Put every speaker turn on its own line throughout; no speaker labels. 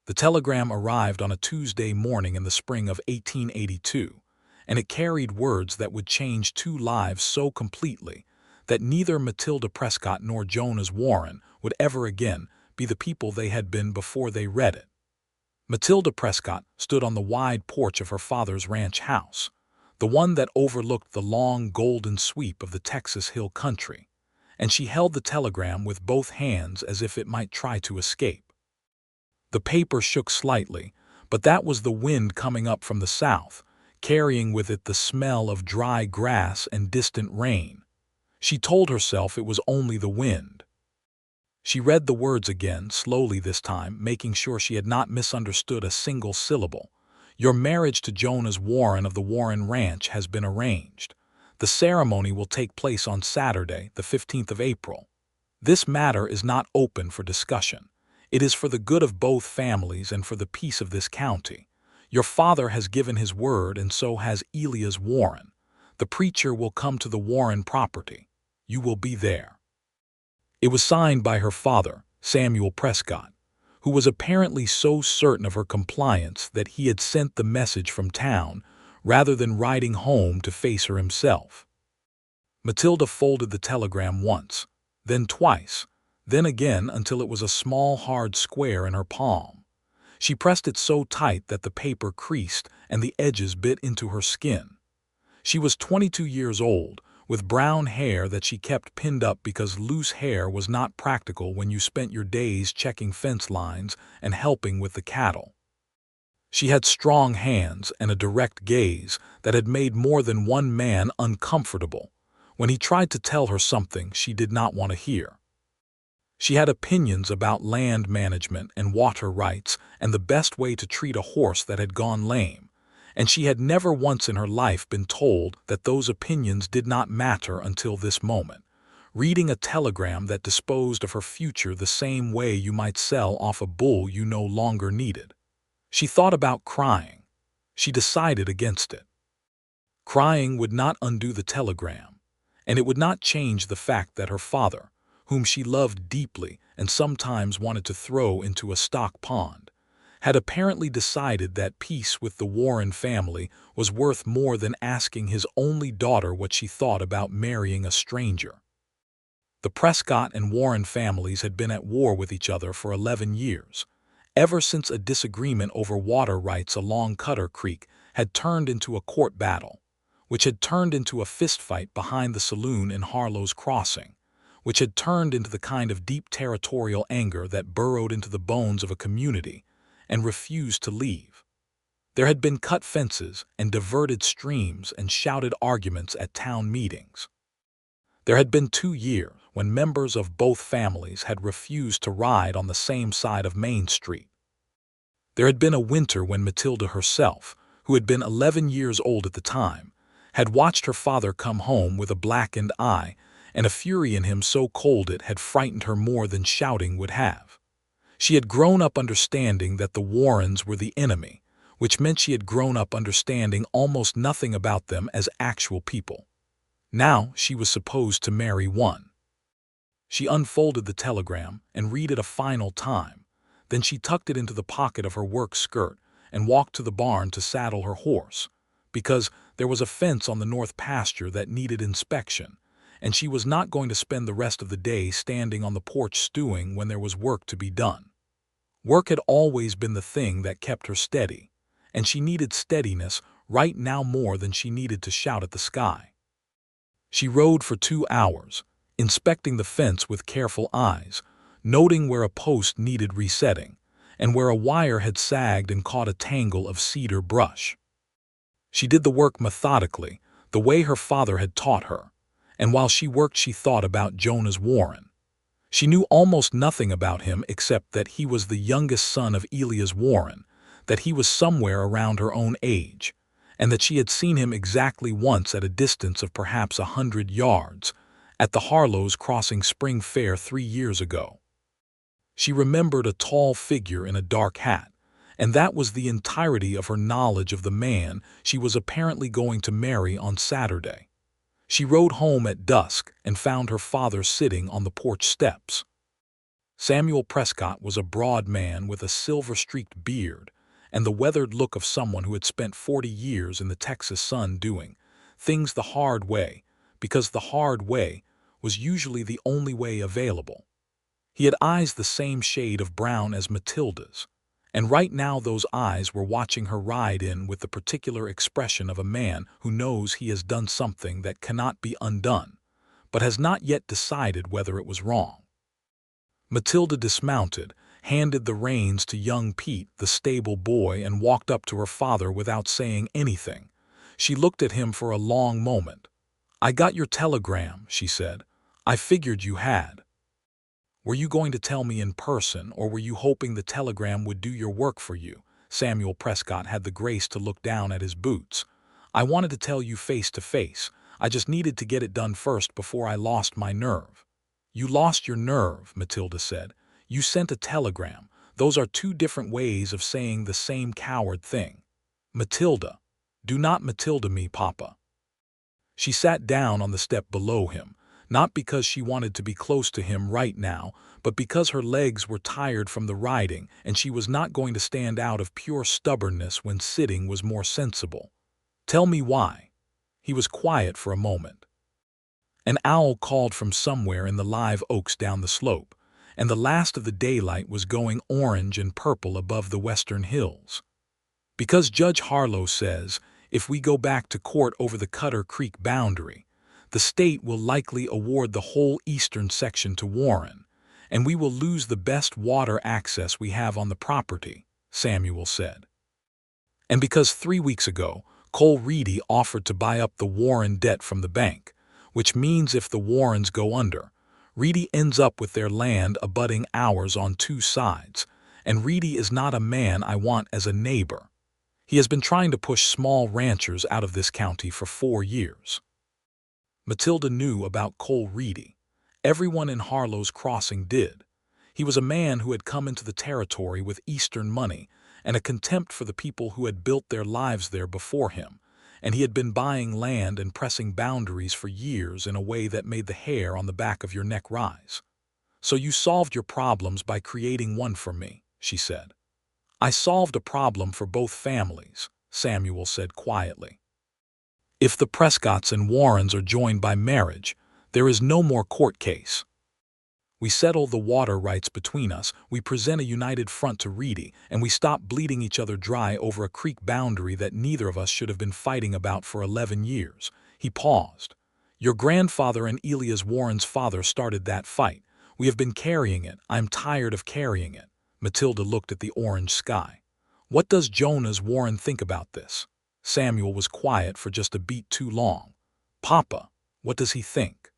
The telegram arrived on a Tuesday morning in the spring of 1882, and it carried words that would change two lives so completely that neither Matilda Prescott nor Jonas Warren would ever again be the people they had been before they read it. Matilda Prescott stood on the wide porch of her father's ranch house, the one that overlooked the long golden sweep of the Texas hill country, and she held the telegram with both hands as if it might try to escape. The paper shook slightly, but that was the wind coming up from the south, carrying with it the smell of dry grass and distant rain. She told herself it was only the wind. She read the words again, slowly this time, making sure she had not misunderstood a single syllable. Your marriage to Jonas Warren of the Warren Ranch has been arranged. The ceremony will take place on Saturday, the 15th of April. This matter is not open for discussion. It is for the good of both families and for the peace of this county. Your father has given his word, and so has Elias Warren. The preacher will come to the Warren property. You will be there. It was signed by her father, Samuel Prescott, who was apparently so certain of her compliance that he had sent the message from town rather than riding home to face her himself. Matilda folded the telegram once, then twice, then again until it was a small hard square in her palm. She pressed it so tight that the paper creased and the edges bit into her skin. She was 22 years old, with brown hair that she kept pinned up because loose hair was not practical when you spent your days checking fence lines and helping with the cattle. She had strong hands and a direct gaze that had made more than one man uncomfortable when he tried to tell her something she did not want to hear. She had opinions about land management and water rights and the best way to treat a horse that had gone lame, and she had never once in her life been told that those opinions did not matter until this moment, reading a telegram that disposed of her future the same way you might sell off a bull you no longer needed. She thought about crying. She decided against it. Crying would not undo the telegram, and it would not change the fact that her father, whom she loved deeply and sometimes wanted to throw into a stock pond, had apparently decided that peace with the Warren family was worth more than asking his only daughter what she thought about marrying a stranger. The Prescott and Warren families had been at war with each other for 11 years, ever since a disagreement over water rights along Cutter Creek had turned into a court battle, which had turned into a fistfight behind the saloon in Harlow's Crossing, which had turned into the kind of deep territorial anger that burrowed into the bones of a community and refused to leave. There had been cut fences and diverted streams and shouted arguments at town meetings. There had been 2 years when members of both families had refused to ride on the same side of Main Street. There had been a winter when Matilda herself, who had been 11 years old at the time, had watched her father come home with a blackened eye and a fury in him so cold it had frightened her more than shouting would have. She had grown up understanding that the Warrens were the enemy, which meant she had grown up understanding almost nothing about them as actual people. Now she was supposed to marry one. She unfolded the telegram and read it a final time. Then she tucked it into the pocket of her work skirt and walked to the barn to saddle her horse, because there was a fence on the north pasture that needed inspection, and she was not going to spend the rest of the day standing on the porch stewing when there was work to be done. Work had always been the thing that kept her steady, and she needed steadiness right now more than she needed to shout at the sky. She rode for 2 hours, inspecting the fence with careful eyes, noting where a post needed resetting, and where a wire had sagged and caught a tangle of cedar brush. She did the work methodically, the way her father had taught her, and while she worked she thought about Jonas Warren. She knew almost nothing about him except that he was the youngest son of Elias Warren, that he was somewhere around her own age, and that she had seen him exactly once at a distance of perhaps 100 yards, at the Harlow's Crossing Spring Fair 3 years ago. She remembered a tall figure in a dark hat, and that was the entirety of her knowledge of the man she was apparently going to marry on Saturday. She rode home at dusk and found her father sitting on the porch steps. Samuel Prescott was a broad man with a silver-streaked beard and the weathered look of someone who had spent 40 years in the Texas sun doing things the hard way, because the hard way was usually the only way available. He had eyes the same shade of brown as Matilda's, and right now those eyes were watching her ride in with the particular expression of a man who knows he has done something that cannot be undone, but has not yet decided whether it was wrong. Matilda dismounted, handed the reins to young Pete, the stable boy, and walked up to her father without saying anything. She looked at him for a long moment. "I got your telegram," she said. "I figured you had." "Were you going to tell me in person, or were you hoping the telegram would do your work for you?" Samuel Prescott had the grace to look down at his boots. "I wanted to tell you face to face. I just needed to get it done first before I lost my nerve." "You lost your nerve," Matilda said. "You sent a telegram. Those are two different ways of saying the same coward thing." "Matilda." "Do not Matilda me, Papa." She sat down on the step below him, not because she wanted to be close to him right now, but because her legs were tired from the riding and she was not going to stand out of pure stubbornness when sitting was more sensible. "Tell me why." He was quiet for a moment. An owl called from somewhere in the live oaks down the slope, and the last of the daylight was going orange and purple above the western hills. "Because Judge Harlow says, if we go back to court over the Cutter Creek boundary, the state will likely award the whole eastern section to Warren, and we will lose the best water access we have on the property," Samuel said. "And because 3 weeks ago, Cole Reedy offered to buy up the Warren debt from the bank, which means if the Warrens go under, Reedy ends up with their land abutting ours on 2 sides, and Reedy is not a man I want as a neighbor. He has been trying to push small ranchers out of this county for 4 years." Matilda knew about Cole Reedy. Everyone in Harlow's Crossing did. He was a man who had come into the territory with Eastern money and a contempt for the people who had built their lives there before him, and he had been buying land and pressing boundaries for years in a way that made the hair on the back of your neck rise. "So you solved your problems by creating one for me," she said. "I solved a problem for both families," Samuel said quietly. "If the Prescotts and Warrens are joined by marriage, there is no more court case. We settle the water rights between us, we present a united front to Reedy, and we stop bleeding each other dry over a creek boundary that neither of us should have been fighting about for 11 years. He paused. "Your grandfather and Elias Warren's father started that fight. We have been carrying it. I'm tired of carrying it." Matilda looked at the orange sky. "What does Jonas Warren think about this?" Samuel was quiet for just a beat too long. "Papa, what does he think?"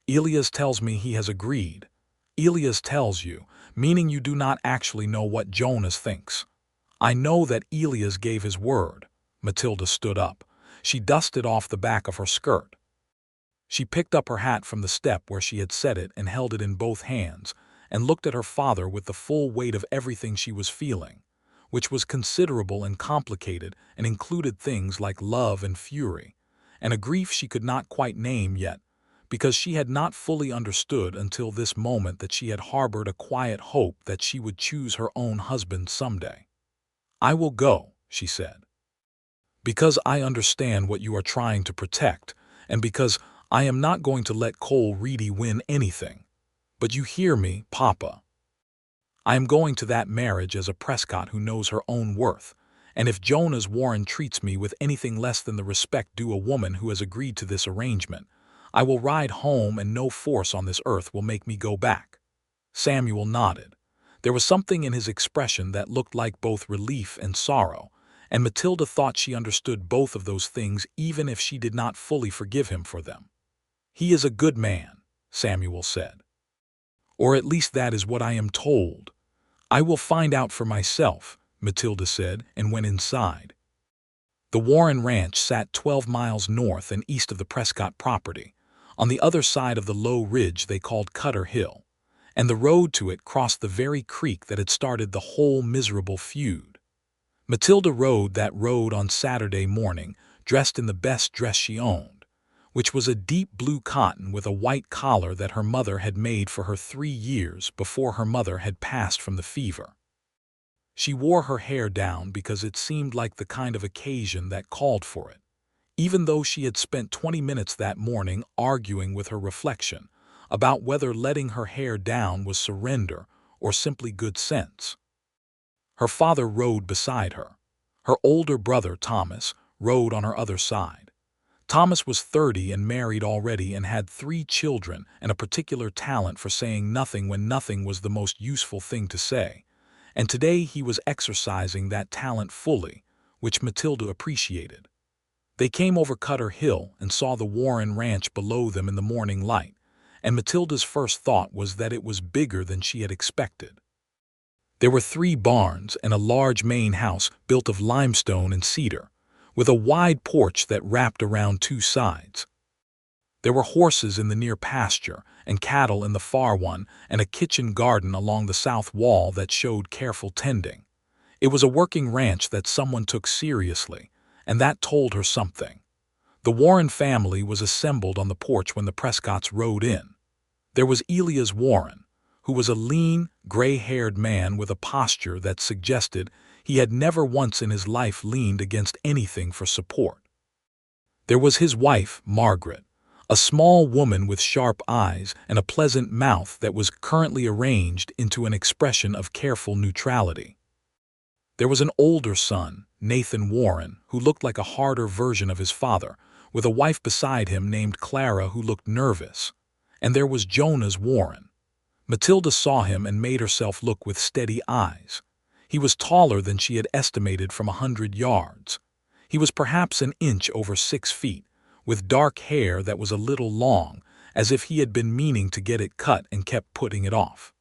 "Elias tells me he has agreed." "Elias tells you, meaning you do not actually know what Jonas thinks." "I know that Elias gave his word." Matilda stood up. She dusted off the back of her skirt. She picked up her hat from the step where she had set it and held it in both hands, and looked at her father with the full weight of everything she was feeling, which was considerable and complicated and included things like love and fury, and a grief she could not quite name yet, because she had not fully understood until this moment that she had harbored a quiet hope that she would choose her own husband someday. "I will go," she said, "because I understand what you are trying to protect, and because I am not going to let Cole Reedy win anything. But you hear me, Papa. I am going to that marriage as a Prescott who knows her own worth, and if Jonas Warren treats me with anything less than the respect due a woman who has agreed to this arrangement, I will ride home and no force on this earth will make me go back." Samuel nodded. There was something in his expression that looked like both relief and sorrow, and Matilda thought she understood both of those things even if she did not fully forgive him for them. "He is a good man," Samuel said. "Or at least that is what I am told." "I will find out for myself," Matilda said, and went inside. The Warren Ranch sat 12 miles north and east of the Prescott property, on the other side of the low ridge they called Cutter Hill, and the road to it crossed the very creek that had started the whole miserable feud. Matilda rode that road on Saturday morning, dressed in the best dress she owned, which was a deep blue cotton with a white collar that her mother had made for her 3 years before her mother had passed from the fever. She wore her hair down because it seemed like the kind of occasion that called for it, even though she had spent 20 minutes that morning arguing with her reflection about whether letting her hair down was surrender or simply good sense. Her father rode beside her. Her older brother, Thomas, rode on her other side. Thomas was 30 and married already and had 3 children and a particular talent for saying nothing when nothing was the most useful thing to say. And today he was exercising that talent fully, which Matilda appreciated. They came over Cutter Hill and saw the Warren Ranch below them in the morning light, and Matilda's first thought was that it was bigger than she had expected. There were 3 barns and a large main house built of limestone and cedar, with a wide porch that wrapped around 2 sides. There were horses in the near pasture and cattle in the far one, and a kitchen garden along the south wall that showed careful tending. It was a working ranch that someone took seriously, and that told her something. The Warren family was assembled on the porch when the Prescotts rode in. There was Elias Warren, who was a lean, gray-haired man with a posture that suggested he had never once in his life leaned against anything for support. There was his wife, Margaret, a small woman with sharp eyes and a pleasant mouth that was currently arranged into an expression of careful neutrality. There was an older son, Nathan Warren, who looked like a harder version of his father, with a wife beside him named Clara who looked nervous. And there was Jonas Warren. Matilda saw him and made herself look with steady eyes. He was taller than she had estimated from 100 yards. He was perhaps an inch over 6 feet, with dark hair that was a little long, as if he had been meaning to get it cut and kept putting it off.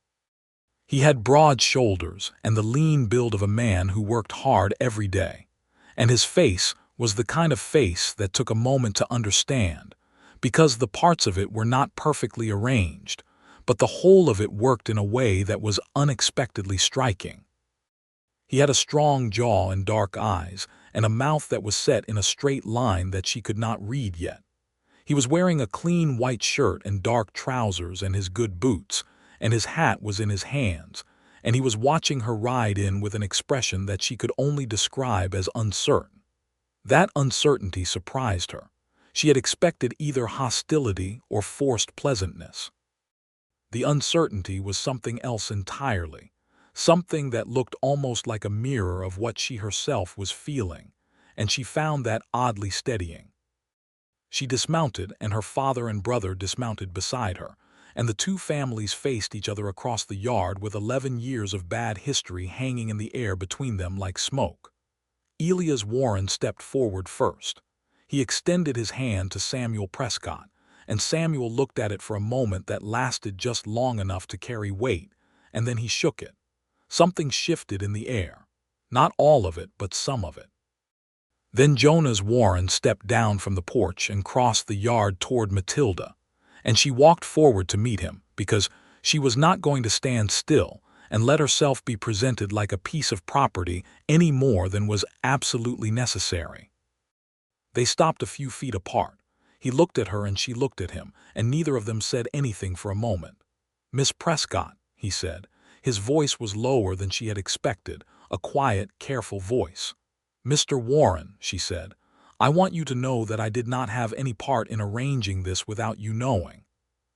He had broad shoulders and the lean build of a man who worked hard every day, and his face was the kind of face that took a moment to understand, because the parts of it were not perfectly arranged, but the whole of it worked in a way that was unexpectedly striking. He had a strong jaw and dark eyes, and a mouth that was set in a straight line that she could not read yet. He was wearing a clean white shirt and dark trousers and his good boots, and his hat was in his hands, and he was watching her ride in with an expression that she could only describe as uncertain. That uncertainty surprised her. She had expected either hostility or forced pleasantness. The uncertainty was something else entirely, something that looked almost like a mirror of what she herself was feeling, and she found that oddly steadying. She dismounted, and her father and brother dismounted beside her, and the 2 families faced each other across the yard with 11 years of bad history hanging in the air between them like smoke. Elias Warren stepped forward first. He extended his hand to Samuel Prescott, and Samuel looked at it for a moment that lasted just long enough to carry weight, and then he shook it. Something shifted in the air. Not all of it, but some of it. Then Jonas Warren stepped down from the porch and crossed the yard toward Matilda, and she walked forward to meet him because she was not going to stand still and let herself be presented like a piece of property any more than was absolutely necessary. They stopped a few feet apart. He looked at her and she looked at him, and neither of them said anything for a moment. "Miss Prescott," he said. His voice was lower than she had expected, a quiet, careful voice. "Mr. Warren," she said, "I want you to know that I did not have any part in arranging this without you knowing."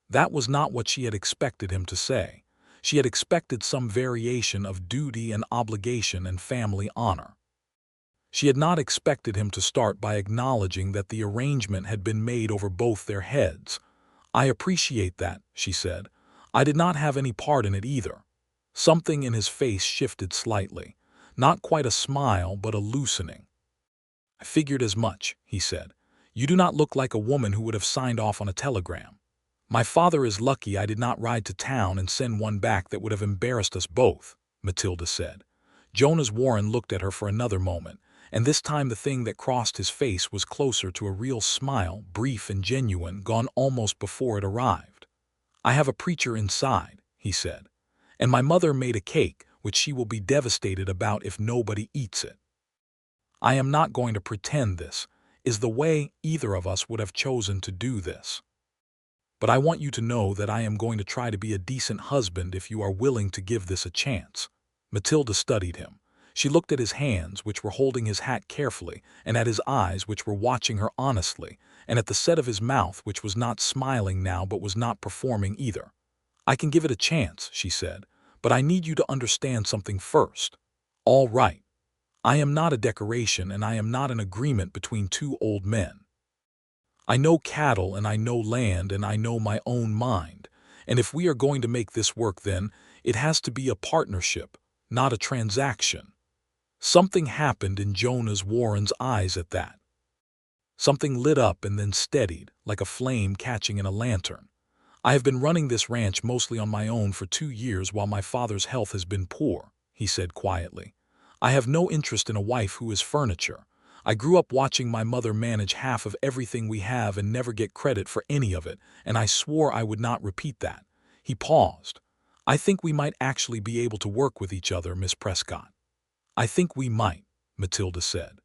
That was not what she had expected him to say. She had expected some variation of duty and obligation and family honor. She had not expected him to start by acknowledging that the arrangement had been made over both their heads. "I appreciate that," she said. "I did not have any part in it either." Something in his face shifted slightly. Not quite a smile, but a loosening. "I figured as much," he said. "You do not look like a woman who would have signed off on a telegram." "My father is lucky I did not ride to town and send one back that would have embarrassed us both," Matilda said. Jonas Warren looked at her for another moment, and this time the thing that crossed his face was closer to a real smile, brief and genuine, gone almost before it arrived. "I have a preacher inside," he said, "and my mother made a cake which she will be devastated about if nobody eats it. I am not going to pretend this. is the way either of us would have chosen to do this. But I want you to know that I am going to try to be a decent husband if you are willing to give this a chance." Matilda studied him. She looked at his hands, which were holding his hat carefully, and at his eyes, which were watching her honestly, and at the set of his mouth, which was not smiling now but was not performing either. "I can give it a chance," she said, "but I need you to understand something first." "All right. I am not a decoration, and I am not an agreement between two old men. I know cattle, and I know land, and I know my own mind, and if we are going to make this work, then it has to be a partnership, not a transaction." Something happened in Jonas Warren's eyes at that. Something lit up and then steadied, like a flame catching in a lantern. "I have been running this ranch mostly on my own for 2 years while my father's health has been poor," he said quietly. "I have no interest in a wife who is furniture. I grew up watching my mother manage half of everything we have and never get credit for any of it, and I swore I would not repeat that." He paused. "I think we might actually be able to work with each other, Miss Prescott." "I think we might," Matilda said.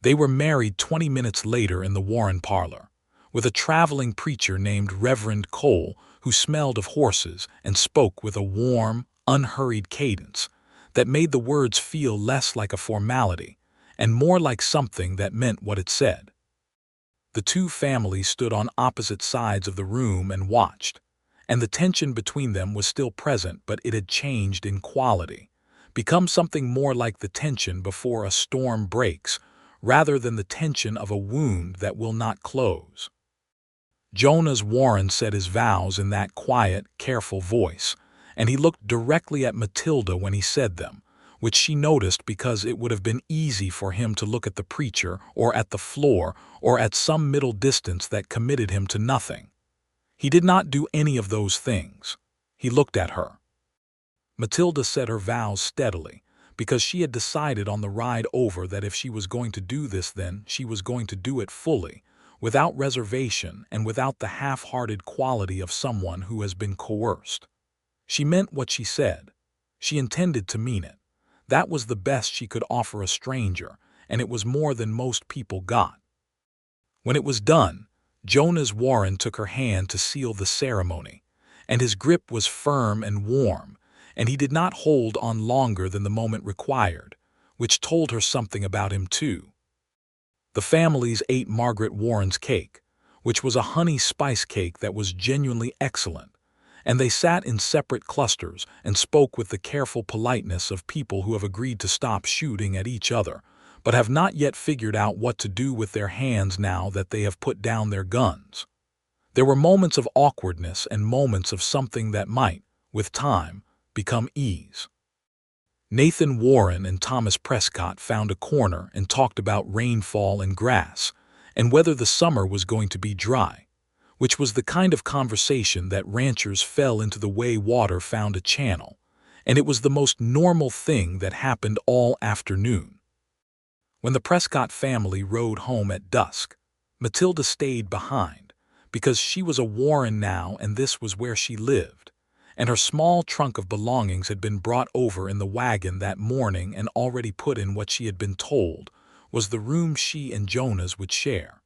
They were married 20 minutes later in the Warren parlor, with a traveling preacher named Reverend Cole who smelled of horses and spoke with a warm, unhurried cadence that made the words feel less like a formality and more like something that meant what it said. The two families stood on opposite sides of the room and watched, and the tension between them was still present, but it had changed in quality, become something more like the tension before a storm breaks, rather than the tension of a wound that will not close. Jonas Warren said his vows in that quiet, careful voice, and he looked directly at Matilda when he said them, which she noticed because it would have been easy for him to look at the preacher or at the floor or at some middle distance that committed him to nothing. He did not do any of those things. He looked at her. Matilda said her vows steadily, because she had decided on the ride over that if she was going to do this, then she was going to do it fully, without reservation and without the half-hearted quality of someone who has been coerced. She meant what she said. She intended to mean it. That was the best she could offer a stranger, and it was more than most people got. When it was done, Jonas Warren took her hand to seal the ceremony, and his grip was firm and warm, and he did not hold on longer than the moment required, which told her something about him too. The families ate Margaret Warren's cake, which was a honey spice cake that was genuinely excellent, and they sat in separate clusters and spoke with the careful politeness of people who have agreed to stop shooting at each other, but have not yet figured out what to do with their hands now that they have put down their guns. There were moments of awkwardness and moments of something that might, with time, become ease. Nathan Warren and Thomas Prescott found a corner and talked about rainfall and grass, and whether the summer was going to be dry, which was the kind of conversation that ranchers fell into the way water found a channel, and it was the most normal thing that happened all afternoon. When the Prescott family rode home at dusk, Matilda stayed behind, because she was a Warren now and this was where she lived, and her small trunk of belongings had been brought over in the wagon that morning and already put in what she had been told was the room she and Jonas would share.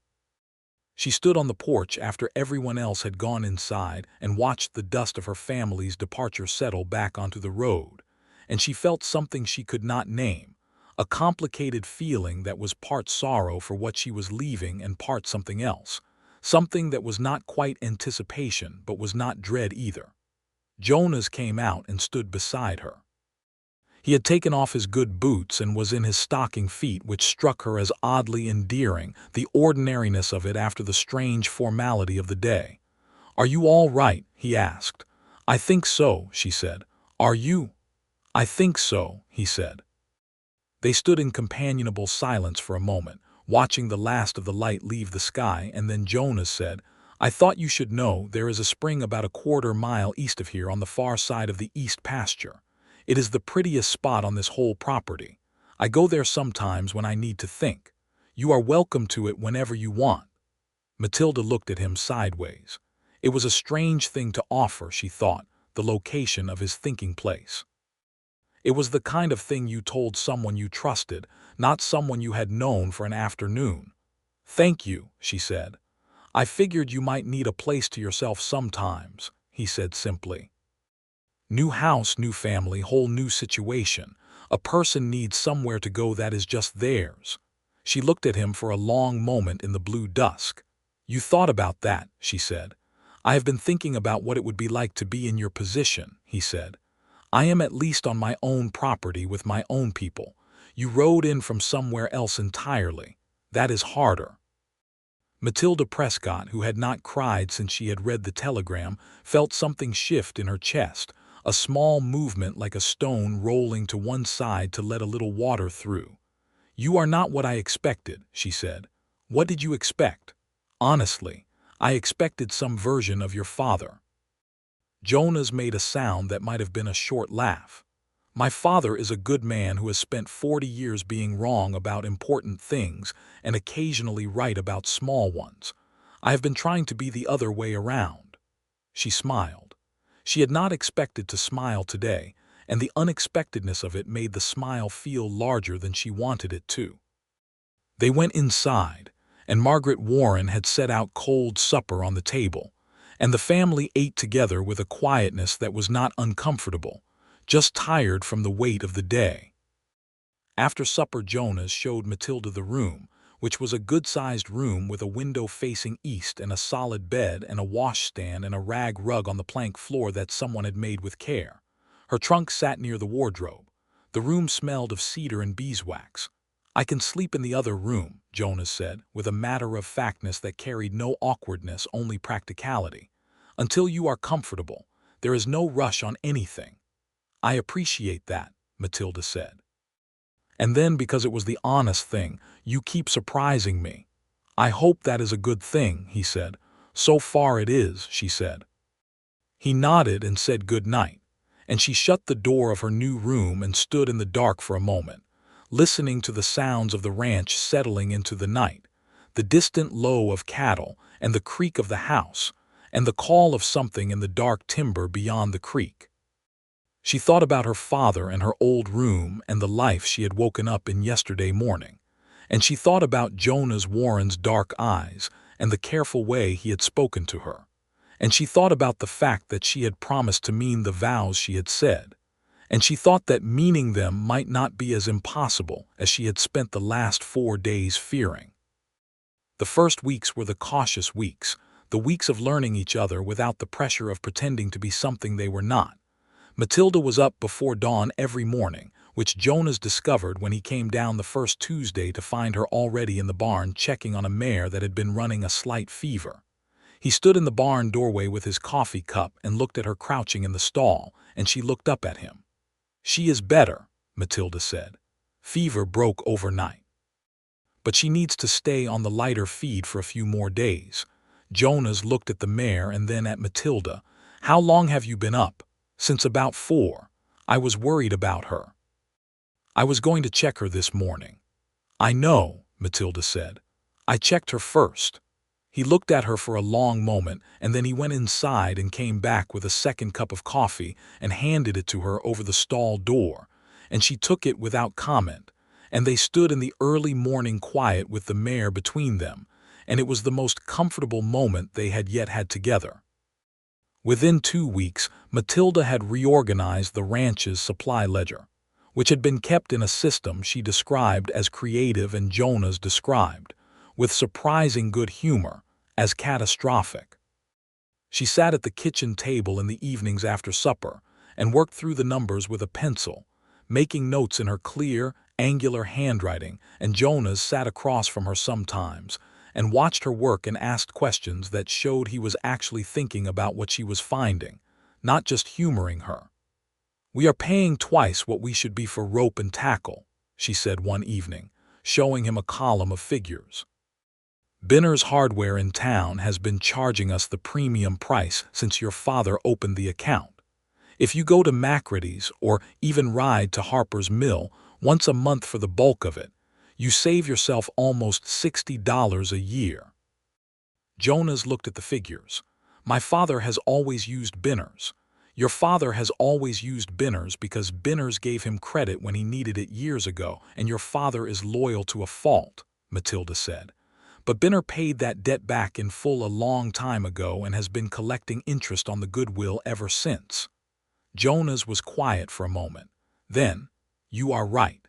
She stood on the porch after everyone else had gone inside and watched the dust of her family's departure settle back onto the road, and she felt something she could not name, a complicated feeling that was part sorrow for what she was leaving and part something else, something that was not quite anticipation but was not dread either. Jonas came out and stood beside her. He had taken off his good boots and was in his stocking feet, which struck her as oddly endearing, the ordinariness of it after the strange formality of the day. "Are you all right?" he asked. "I think so," she said. "Are you?" "I think so," he said. They stood in companionable silence for a moment, watching the last of the light leave the sky, and then Jonas said, "I thought you should know there is a spring about a quarter-mile east of here on the far side of the east pasture. It is the prettiest spot on this whole property. I go there sometimes when I need to think. You are welcome to it whenever you want." Matilda looked at him sideways. It was a strange thing to offer, she thought, the location of his thinking place. It was the kind of thing you told someone you trusted, not someone you had known for an afternoon. "Thank you," she said. "I figured you might need a place to yourself sometimes," he said simply. New house, new family, whole new situation. A person needs somewhere to go that is just theirs. She looked at him for a long moment in the blue dusk. "You thought about that," she said. "I have been thinking about what it would be like to be in your position," he said. "I am at least on my own property with my own people. You rode in from somewhere else entirely. That is harder." Matilda Prescott, who had not cried since she had read the telegram, felt something shift in her chest, a small movement like a stone rolling to one side to let a little water through. "You are not what I expected," she said. "What did you expect?" "Honestly, I expected some version of your father." Jonas made a sound that might have been a short laugh. "My father is a good man who has spent 40 years being wrong about important things and occasionally right about small ones. I have been trying to be the other way around." She smiled. She had not expected to smile today, and the unexpectedness of it made the smile feel larger than she wanted it to. They went inside, and Margaret Warren had set out cold supper on the table, and the family ate together with a quietness that was not uncomfortable, just tired from the weight of the day. After supper, Jonas showed Matilda the room, which was a good-sized room with a window facing east and a solid bed and a washstand and a rag rug on the plank floor that someone had made with care. Her trunk sat near the wardrobe. The room smelled of cedar and beeswax. "I can sleep in the other room," Jonas said, with a matter-of-factness that carried no awkwardness, only practicality. "Until you are comfortable, there is no rush on anything." "I appreciate that," Matilda said. And then, because it was the honest thing, "You keep surprising me." "I hope that is a good thing," he said. "So far it is," she said. He nodded and said good night, and she shut the door of her new room and stood in the dark for a moment, listening to the sounds of the ranch settling into the night, the distant low of cattle and the creak of the house, and the call of something in the dark timber beyond the creek. She thought about her father and her old room and the life she had woken up in yesterday morning, and she thought about Jonas Warren's dark eyes and the careful way he had spoken to her, and she thought about the fact that she had promised to mean the vows she had said, and she thought that meaning them might not be as impossible as she had spent the last 4 days fearing. The first weeks were the cautious weeks, the weeks of learning each other without the pressure of pretending to be something they were not. Matilda was up before dawn every morning, which Jonas discovered when he came down the first Tuesday to find her already in the barn checking on a mare that had been running a slight fever. He stood in the barn doorway with his coffee cup and looked at her crouching in the stall, and she looked up at him. "She is better," Matilda said. "Fever broke overnight. But she needs to stay on the lighter feed for a few more days." Jonas looked at the mare and then at Matilda. "How long have you been up?" "Since about 4. I was worried about her. I was going to check her this morning." "I know," Matilda said. "I checked her first." He looked at her for a long moment, and then he went inside and came back with a second cup of coffee and handed it to her over the stall door, and she took it without comment, and they stood in the early morning quiet with the mare between them, and it was the most comfortable moment they had yet had together. Within 2 weeks, Matilda had reorganized the ranch's supply ledger, which had been kept in a system she described as creative and Jonas described, with surprising good humor, as catastrophic. She sat at the kitchen table in the evenings after supper and worked through the numbers with a pencil, making notes in her clear, angular handwriting, and Jonas sat across from her sometimes and watched her work and asked questions that showed he was actually thinking about what she was finding, not just humoring her. "We are paying twice what we should be for rope and tackle," she said one evening, showing him a column of figures. "Binner's Hardware in town has been charging us the premium price since your father opened the account. If you go to Macready's or even ride to Harper's Mill once a month for the bulk of it, you save yourself almost $60 a year." Jonas looked at the figures. "My father has always used Binner's. Your father has always used Binner's because Binner's gave him credit when he needed it years ago, and your father is loyal to a fault," Matilda said. But Binner paid that debt back in full a long time ago and has been collecting interest on the goodwill ever since. Jonas was quiet for a moment. Then, "You are right."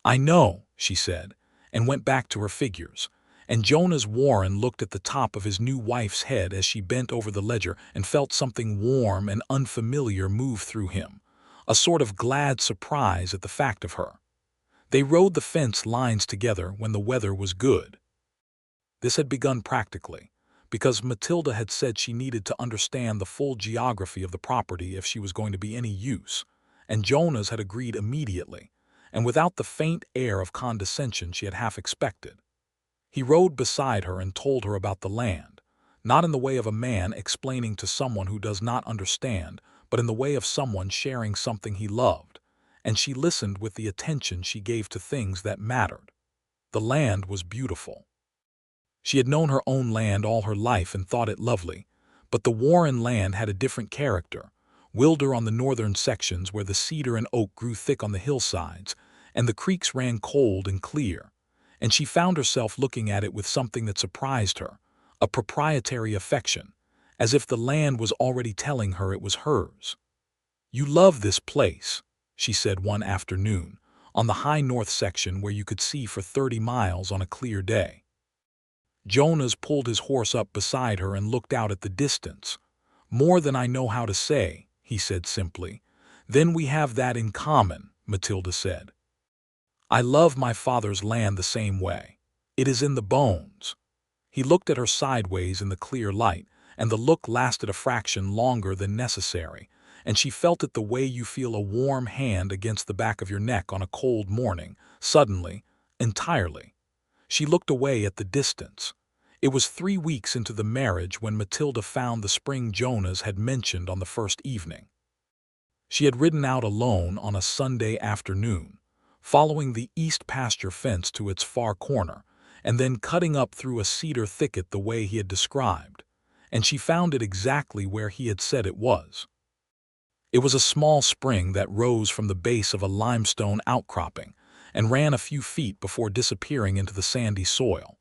"I know," she said, and went back to her figures. And Jonas Warren looked at the top of his new wife's head as she bent over the ledger and felt something warm and unfamiliar move through him, a sort of glad surprise at the fact of her. They rode the fence lines together when the weather was good. This had begun practically, because Matilda had said she needed to understand the full geography of the property if she was going to be any use, and Jonas had agreed immediately, and without the faint air of condescension she had half expected. He rode beside her and told her about the land, not in the way of a man explaining to someone who does not understand, but in the way of someone sharing something he loved, and she listened with the attention she gave to things that mattered. The land was beautiful. She had known her own land all her life and thought it lovely, but the Warren land had a different character, wilder on the northern sections where the cedar and oak grew thick on the hillsides, and the creeks ran cold and clear, and she found herself looking at it with something that surprised her, a proprietary affection, as if the land was already telling her it was hers. "You love this place," she said one afternoon, on the high north section where you could see for 30 miles on a clear day. Jonas pulled his horse up beside her and looked out at the distance. "More than I know how to say," he said simply. "Then we have that in common," Matilda said. "I love my father's land the same way. It is in the bones." He looked at her sideways in the clear light, and the look lasted a fraction longer than necessary, and she felt it the way you feel a warm hand against the back of your neck on a cold morning, suddenly, entirely. She looked away at the distance. It was 3 weeks into the marriage when Matilda found the spring Jonas had mentioned on the first evening. She had ridden out alone on a Sunday afternoon, following the east pasture fence to its far corner, and then cutting up through a cedar thicket the way he had described, and she found it exactly where he had said it was. It was a small spring that rose from the base of a limestone outcropping and ran a few feet before disappearing into the sandy soil,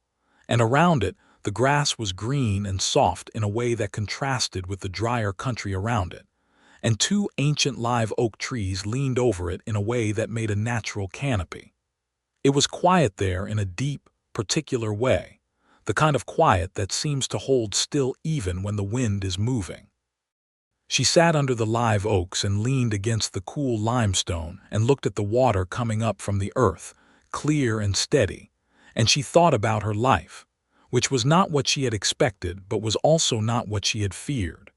and around it the grass was green and soft in a way that contrasted with the drier country around it, and 2 ancient live oak trees leaned over it in a way that made a natural canopy. It was quiet there in a deep, particular way, the kind of quiet that seems to hold still even when the wind is moving. She sat under the live oaks and leaned against the cool limestone and looked at the water coming up from the earth, clear and steady, and she thought about her life, which was not what she had expected but was also not what she had feared.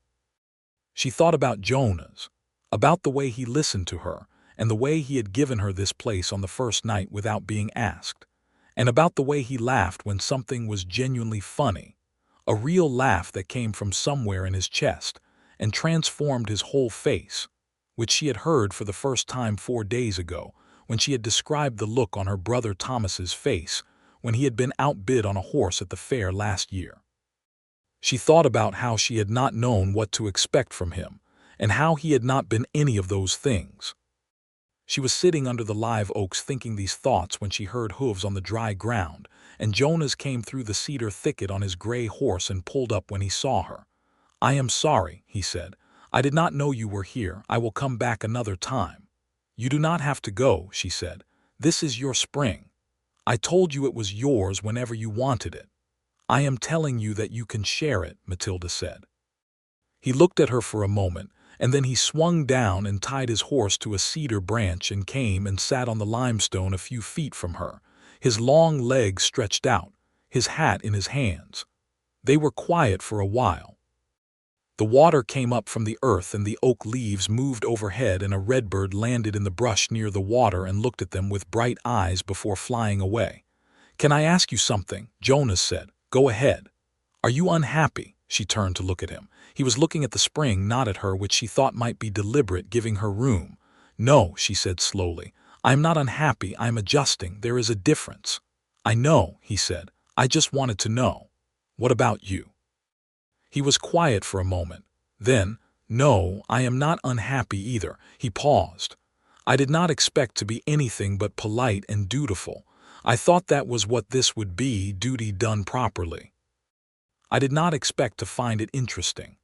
She thought about Jonas, about the way he listened to her and the way he had given her this place on the first night without being asked, and about the way he laughed when something was genuinely funny, a real laugh that came from somewhere in his chest and transformed his whole face, which she had heard for the first time 4 days ago when she had described the look on her brother Thomas's face when he had been outbid on a horse at the fair last year. She thought about how she had not known what to expect from him and how he had not been any of those things. She was sitting under the live oaks thinking these thoughts when she heard hooves on the dry ground, and Jonas came through the cedar thicket on his gray horse and pulled up when he saw her. "I am sorry," he said. "I did not know you were here. I will come back another time." "You do not have to go," she said. "This is your spring. I told you it was yours whenever you wanted it." "I am telling you that you can share it," Matilda said. He looked at her for a moment, and then he swung down and tied his horse to a cedar branch and came and sat on the limestone a few feet from her, his long legs stretched out, his hat in his hands. They were quiet for a while. The water came up from the earth and the oak leaves moved overhead, and a redbird landed in the brush near the water and looked at them with bright eyes before flying away. "Can I ask you something?" Jonas said. "Go ahead." "Are you unhappy?" She turned to look at him. He was looking at the spring, not at her, which she thought might be deliberate, giving her room. "No," she said slowly. "I am not unhappy. I am adjusting. There is a difference." "I know," he said. "I just wanted to know. What about you?" He was quiet for a moment. Then, "No, I am not unhappy either." He paused. "I did not expect to be anything but polite and dutiful. I thought that was what this would be, duty done properly. I did not expect to find it interesting.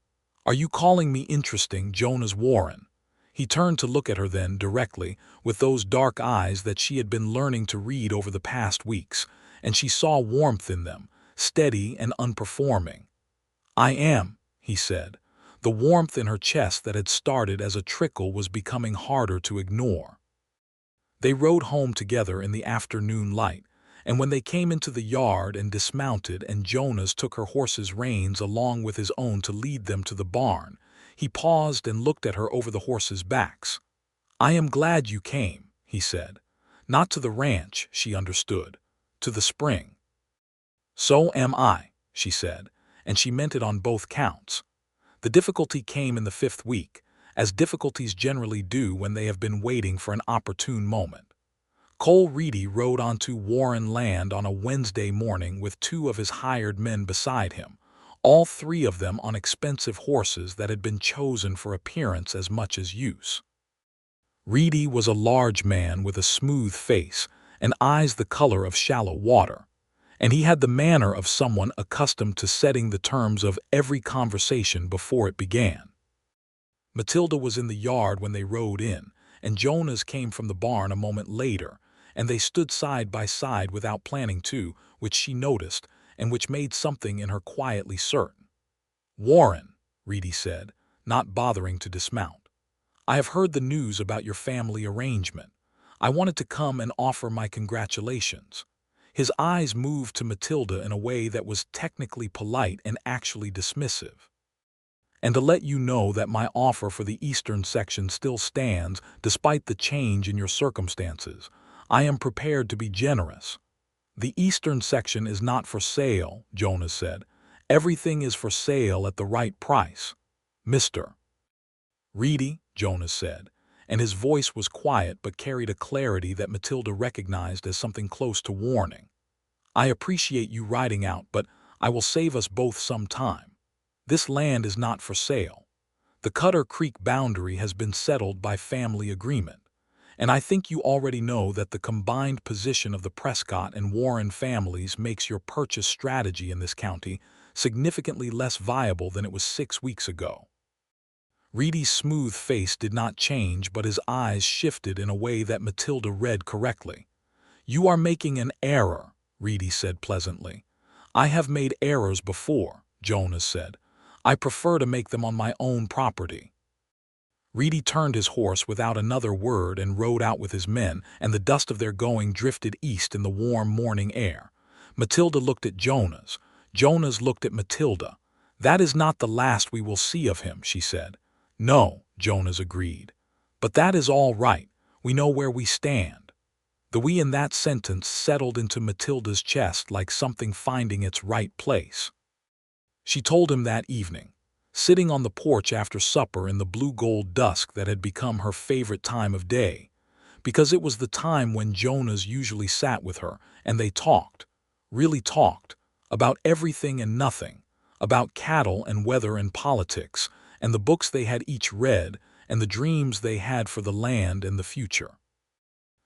Are you calling me interesting, Jonas Warren? He turned to look at her then directly, with those dark eyes that she had been learning to read over the past weeks, and she saw warmth in them, steady and unperforming. I am, he said. The warmth in her chest that had started as a trickle was becoming harder to ignore. They rode home together in the afternoon light, and when they came into the yard and dismounted and Jonas took her horse's reins along with his own to lead them to the barn, he paused and looked at her over the horses' backs. I am glad you came, he said. Not to the ranch, she understood. To the spring. So am I, she said, and she meant it on both counts. The difficulty came in the 5th week, as difficulties generally do when they have been waiting for an opportune moment. Cole Reedy rode onto Warren land on a Wednesday morning with 2 of his hired men beside him, all 3 of them on expensive horses that had been chosen for appearance as much as use. Reedy was a large man with a smooth face and eyes the color of shallow water, and he had the manner of someone accustomed to setting the terms of every conversation before it began. Matilda was in the yard when they rode in, and Jonas came from the barn a moment later, and they stood side by side without planning to, which she noticed, and which made something in her quietly certain. Warren, Reedy said, not bothering to dismount. I have heard the news about your family arrangement. I wanted to come and offer my congratulations. His eyes moved to Matilda in a way that was technically polite and actually dismissive. And to let you know that my offer for the eastern section still stands despite the change in your circumstances. I am prepared to be generous. The eastern section is not for sale, Jonas said. Everything is for sale at the right price. Mr. Reedy, Jonas said, and his voice was quiet but carried a clarity that Matilda recognized as something close to warning. I appreciate you riding out, but I will save us both some time. This land is not for sale. The Cutter Creek boundary has been settled by family agreement, and I think you already know that the combined position of the Prescott and Warren families makes your purchase strategy in this county significantly less viable than it was 6 weeks ago. Reedy's smooth face did not change, but his eyes shifted in a way that Matilda read correctly. You are making an error, Reedy said pleasantly. I have made errors before, Jonas said. I prefer to make them on my own property. Reedy turned his horse without another word and rode out with his men, and the dust of their going drifted east in the warm morning air. Matilda looked at Jonas. Jonas looked at Matilda. That is not the last we will see of him, she said. No, Jonas agreed. But that is all right. We know where we stand. The we in that sentence settled into Matilda's chest like something finding its right place. She told him that evening, sitting on the porch after supper in the blue-gold dusk that had become her favorite time of day, because it was the time when Jonas usually sat with her and they talked, really talked, about everything and nothing, about cattle and weather and politics, and the books they had each read, and the dreams they had for the land and the future.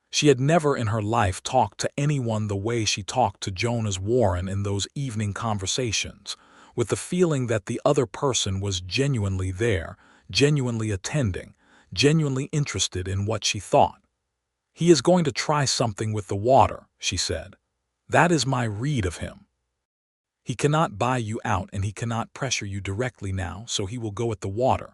She had never in her life talked to anyone the way she talked to Jonas Warren in those evening conversations, with the feeling that the other person was genuinely there, genuinely attending, genuinely interested in what she thought. He is going to try something with the water, she said. That is my read of him. He cannot buy you out and he cannot pressure you directly now, so he will go at the water.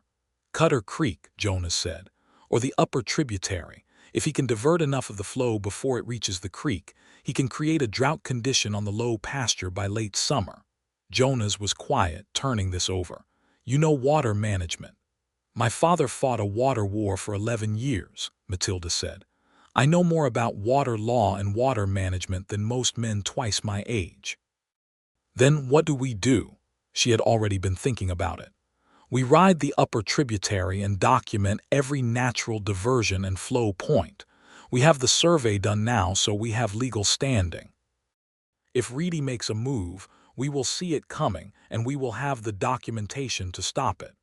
Cutter Creek, Jonas said, or the upper tributary. If he can divert enough of the flow before it reaches the creek, he can create a drought condition on the low pasture by late summer. Jonas was quiet, turning this over. You know water management. My father fought a water war for 11 years, Matilda said. I know more about water law and water management than most men twice my age. Then what do we do? She had already been thinking about it. We ride the upper tributary and document every natural diversion and flow point. We have the survey done now, so we have legal standing. If Reedy makes a move, we will see it coming, and we will have the documentation to stop it.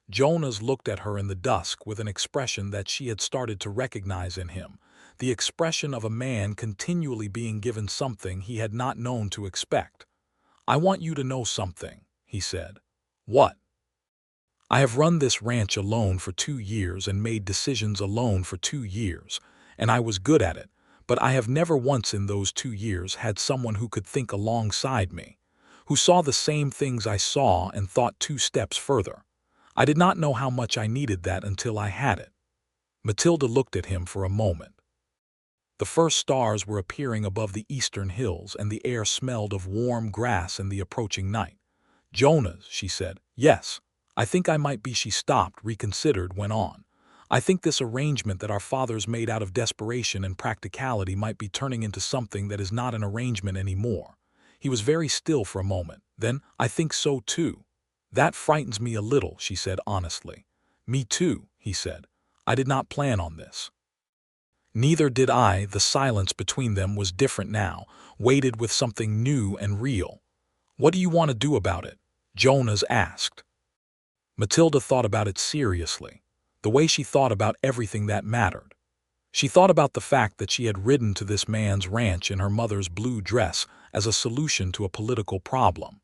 Jonas looked at her in the dusk with an expression that she had started to recognize in him, the expression of a man continually being given something he had not known to expect. "I want you to know something," he said. "What?" "I have run this ranch alone for 2 years and made decisions alone for 2 years, and I was good at it, but I have never once in those 2 years had someone who could think alongside me, who saw the same things I saw and thought 2 steps further. I did not know how much I needed that until I had it." Matilda looked at him for a moment. The first stars were appearing above the eastern hills, and the air smelled of warm grass and the approaching night. "Jonas," she said. "Yes, I think I might be." She stopped, reconsidered, went on. "I think this arrangement that our fathers made out of desperation and practicality might be turning into something that is not an arrangement anymore." He was very still for a moment. Then, "I think so too." "That frightens me a little," she said honestly. "Me too," he said. "I did not plan on this." Neither did I. The silence between them was different now, weighted with something new and real. "What do you want to do about it?" Jonas asked. Matilda thought about it seriously, the way she thought about everything that mattered. She thought about the fact that she had ridden to this man's ranch in her mother's blue dress as a solution to a political problem,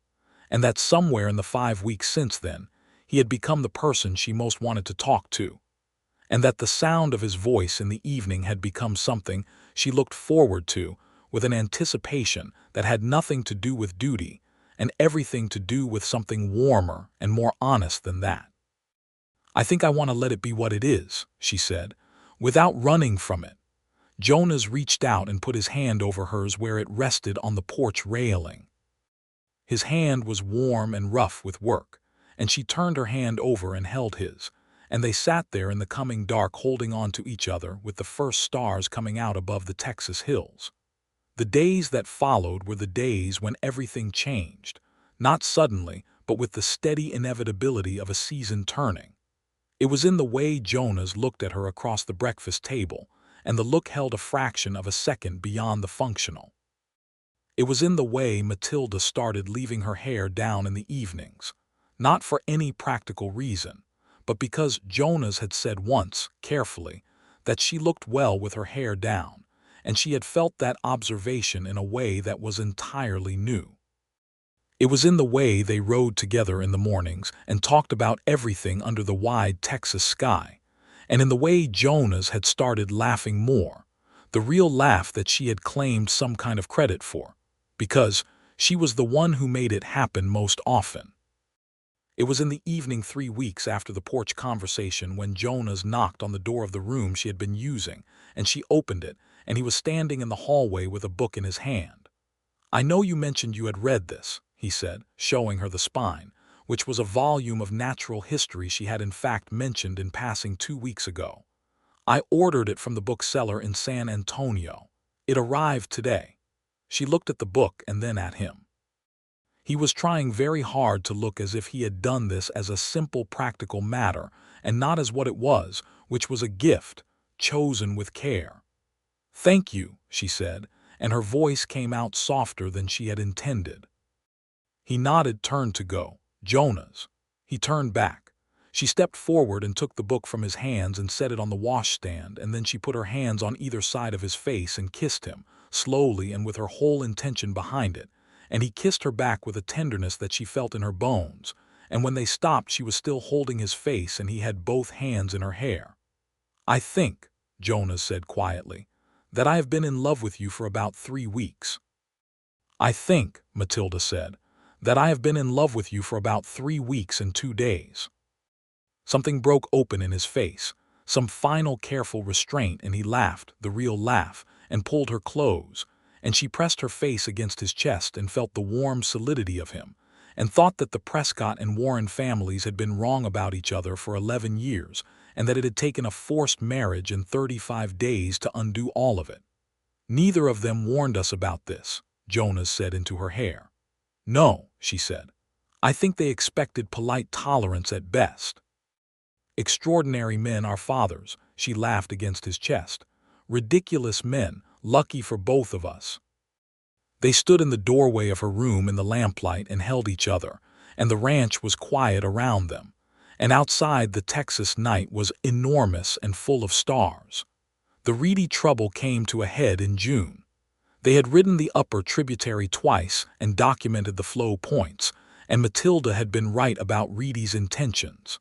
and that somewhere in the 5 weeks since then, he had become the person she most wanted to talk to, and that the sound of his voice in the evening had become something she looked forward to with an anticipation that had nothing to do with duty and everything to do with something warmer and more honest than that. "I think I want to let it be what it is," she said, without running from it. Jonas reached out and put his hand over hers where it rested on the porch railing. His hand was warm and rough with work, and she turned her hand over and held his, and they sat there in the coming dark holding on to each other with the first stars coming out above the Texas hills. The days that followed were the days when everything changed, not suddenly, but with the steady inevitability of a season turning. It was in the way Jonas looked at her across the breakfast table, and the look held a fraction of a second beyond the functional. It was in the way Matilda started leaving her hair down in the evenings, not for any practical reason, but because Jonas had said once, carefully, that she looked well with her hair down, and she had felt that observation in a way that was entirely new. It was in the way they rode together in the mornings and talked about everything under the wide Texas sky, and in the way Jonas had started laughing more, the real laugh that she had claimed some kind of credit for, because she was the one who made it happen most often. It was in the evening 3 weeks after the porch conversation when Jonas knocked on the door of the room she had been using, and she opened it, and he was standing in the hallway with a book in his hand. "I know you mentioned you had read this," he said, showing her the spine, which was a volume of natural history she had in fact mentioned in passing 2 weeks ago. "I ordered it from the bookseller in San Antonio. It arrived today." She looked at the book and then at him. He was trying very hard to look as if he had done this as a simple practical matter and not as what it was, which was a gift, chosen with care. "Thank you," she said, and her voice came out softer than she had intended. He nodded, turned to go. "Jonas." He turned back. She stepped forward and took the book from his hands and set it on the washstand, and then she put her hands on either side of his face and kissed him, slowly and with her whole intention behind it, and he kissed her back with a tenderness that she felt in her bones, and when they stopped she was still holding his face and he had both hands in her hair. "I think," Jonas said quietly, "that I have been in love with you for about 3 weeks." "I think," Matilda said, "that I have been in love with you for about 3 weeks and 2 days." Something broke open in his face, some final careful restraint, and he laughed, the real laugh, and pulled her close, and she pressed her face against his chest and felt the warm solidity of him, and thought that the Prescott and Warren families had been wrong about each other for 11 years, and that it had taken a forced marriage and 35 days to undo all of it. "Neither of them warned us about this," Jonas said into her hair. "No," she said. "I think they expected polite tolerance at best." "Extraordinary men, our fathers," she laughed against his chest. "Ridiculous men, lucky for both of us." They stood in the doorway of her room in the lamplight and held each other, and the ranch was quiet around them, and outside the Texas night was enormous and full of stars. The Reedy trouble came to a head in June. They had ridden the upper tributary twice and documented the flow points, and Matilda had been right about Reedy's intentions.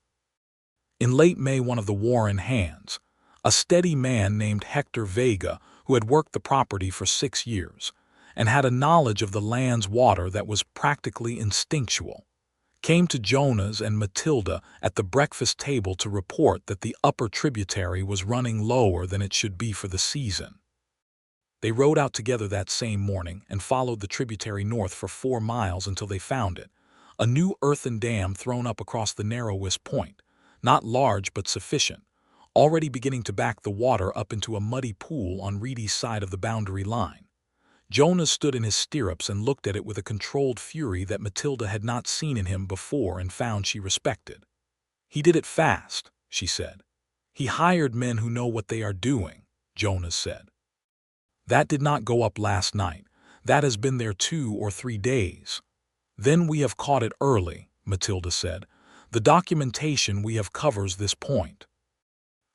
In late May, one of the Warren hands, a steady man named Hector Vega, who had worked the property for 6 years, and had a knowledge of the land's water that was practically instinctual, came to Jonas and Matilda at the breakfast table to report that the upper tributary was running lower than it should be for the season. They rode out together that same morning and followed the tributary north for 4 miles until they found it, a new earthen dam thrown up across the narrowest point, not large but sufficient, already beginning to back the water up into a muddy pool on Reedy's side of the boundary line. Jonas stood in his stirrups and looked at it with a controlled fury that Matilda had not seen in him before and found she respected. "He did it fast," she said. "He hired men who know what they are doing," Jonas said. "That did not go up last night. That has been there 2 or 3 days. Then we have caught it early," Matilda said. "The documentation we have covers this point.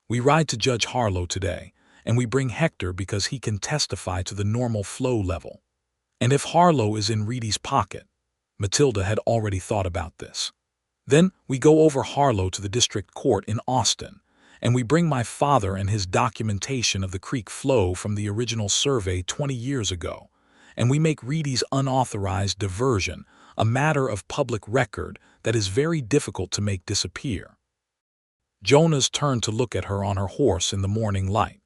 We ride to Judge Harlow today, and we bring Hector because he can testify to the normal flow level. And if Harlow is in Reedy's pocket," Matilda had already thought about this, "then we go over Harlow to the district court in Austin, and we bring my father and his documentation of the creek flow from the original survey 20 years ago, and we make Reedy's unauthorized diversion a matter of public record that is very difficult to make disappear." Jonas turned to look at her on her horse in the morning light,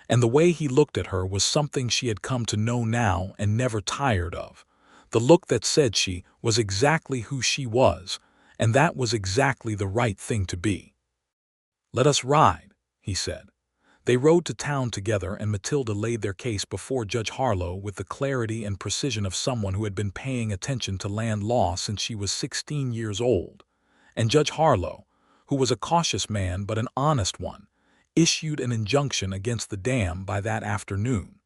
and the way he looked at her was something she had come to know now and never tired of, the look that said she was exactly who she was, and that was exactly the right thing to be. "Let us ride," he said. They rode to town together, and Matilda laid their case before Judge Harlow with the clarity and precision of someone who had been paying attention to land law since she was 16 years old. And Judge Harlow, who was a cautious man but an honest one, issued an injunction against the dam by that afternoon.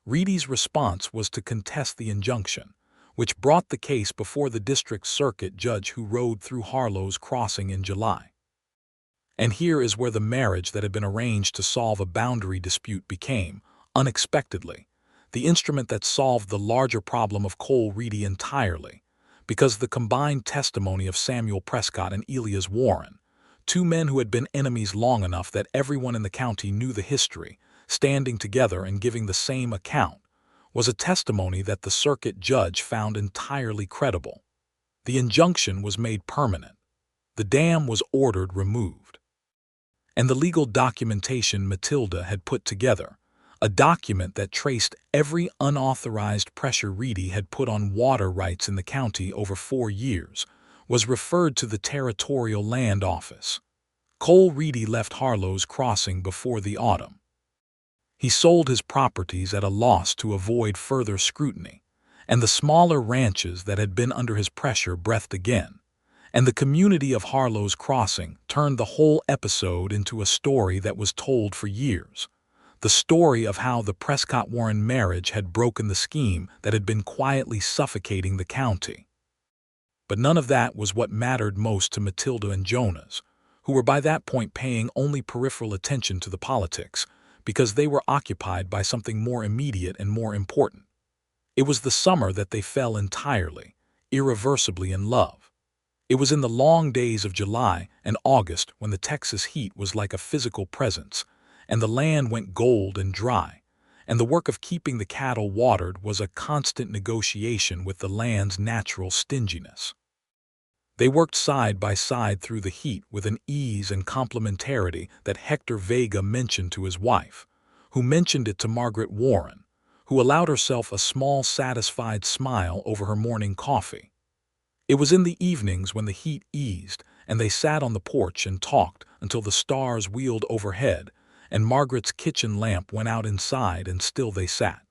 Reedy's response was to contest the injunction, which brought the case before the district circuit judge who rode through Harlow's crossing in July. And here is where the marriage that had been arranged to solve a boundary dispute became, unexpectedly, the instrument that solved the larger problem of Cole Reedy entirely, because the combined testimony of Samuel Prescott and Elias Warren, 2 men who had been enemies long enough that everyone in the county knew the history, standing together and giving the same account, was a testimony that the circuit judge found entirely credible. The injunction was made permanent. The dam was ordered removed. And the legal documentation Matilda had put together, a document that traced every unauthorized pressure Reedy had put on water rights in the county over 4 years, was referred to the Territorial Land Office. Cole Reedy left Harlow's crossing before the autumn. He sold his properties at a loss to avoid further scrutiny, and the smaller ranches that had been under his pressure breathed again, and the community of Harlow's crossing turned the whole episode into a story that was told for years, the story of how the Prescott-Warren marriage had broken the scheme that had been quietly suffocating the county. But none of that was what mattered most to Matilda and Jonas, who were by that point paying only peripheral attention to the politics, because they were occupied by something more immediate and more important. It was the summer that they fell entirely, irreversibly in love. It was in the long days of July and August when the Texas heat was like a physical presence, and the land went gold and dry, and the work of keeping the cattle watered was a constant negotiation with the land's natural stinginess. They worked side by side through the heat with an ease and complementarity that Hector Vega mentioned to his wife, who mentioned it to Margaret Warren, who allowed herself a small satisfied smile over her morning coffee. It was in the evenings when the heat eased and they sat on the porch and talked until the stars wheeled overhead and Margaret's kitchen lamp went out inside, and still they sat.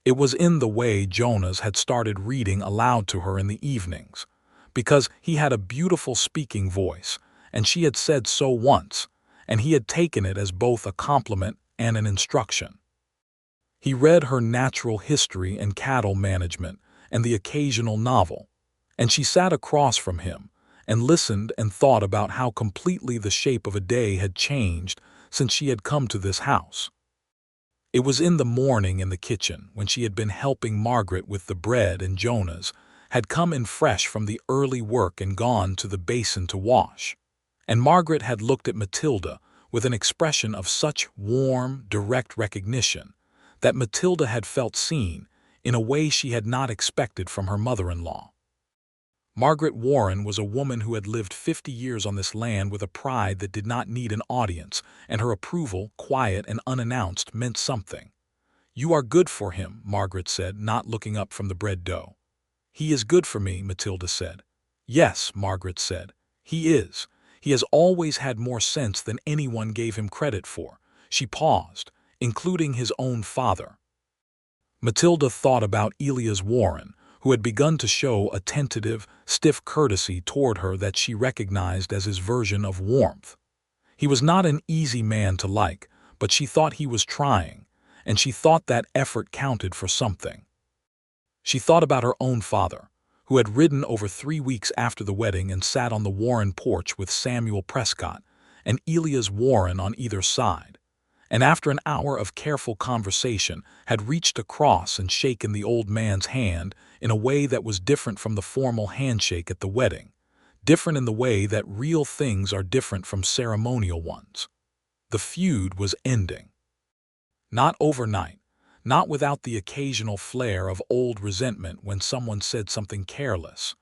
It was in the way Jonas had started reading aloud to her in the evenings, because he had a beautiful speaking voice, and she had said so once, and he had taken it as both a compliment and an instruction. He read her natural history and cattle management and the occasional novel, and she sat across from him and listened and thought about how completely the shape of a day had changed since she had come to this house. It was in the morning in the kitchen, when she had been helping Margaret with the bread and Jonas had come in fresh from the early work and gone to the basin to wash. And Margaret had looked at Matilda with an expression of such warm, direct recognition that Matilda had felt seen in a way she had not expected from her mother-in-law. Margaret Warren was a woman who had lived 50 years on this land with a pride that did not need an audience, and her approval, quiet and unannounced, meant something. "You are good for him," Margaret said, not looking up from the bread dough. "He is good for me," Matilda said. "Yes," Margaret said, "he is. He has always had more sense than anyone gave him credit for." She paused, including his own father. Matilda thought about Elias Warren, who had begun to show a tentative, stiff courtesy toward her that she recognized as his version of warmth. He was not an easy man to like, but she thought he was trying, and she thought that effort counted for something. She thought about her own father, who had ridden over 3 weeks after the wedding and sat on the Warren porch with Samuel Prescott and Elias Warren on either side, and after an hour of careful conversation had reached across and shaken the old man's hand in a way that was different from the formal handshake at the wedding, different in the way that real things are different from ceremonial ones. The feud was ending. Not overnight, not without the occasional flare of old resentment when someone said something careless,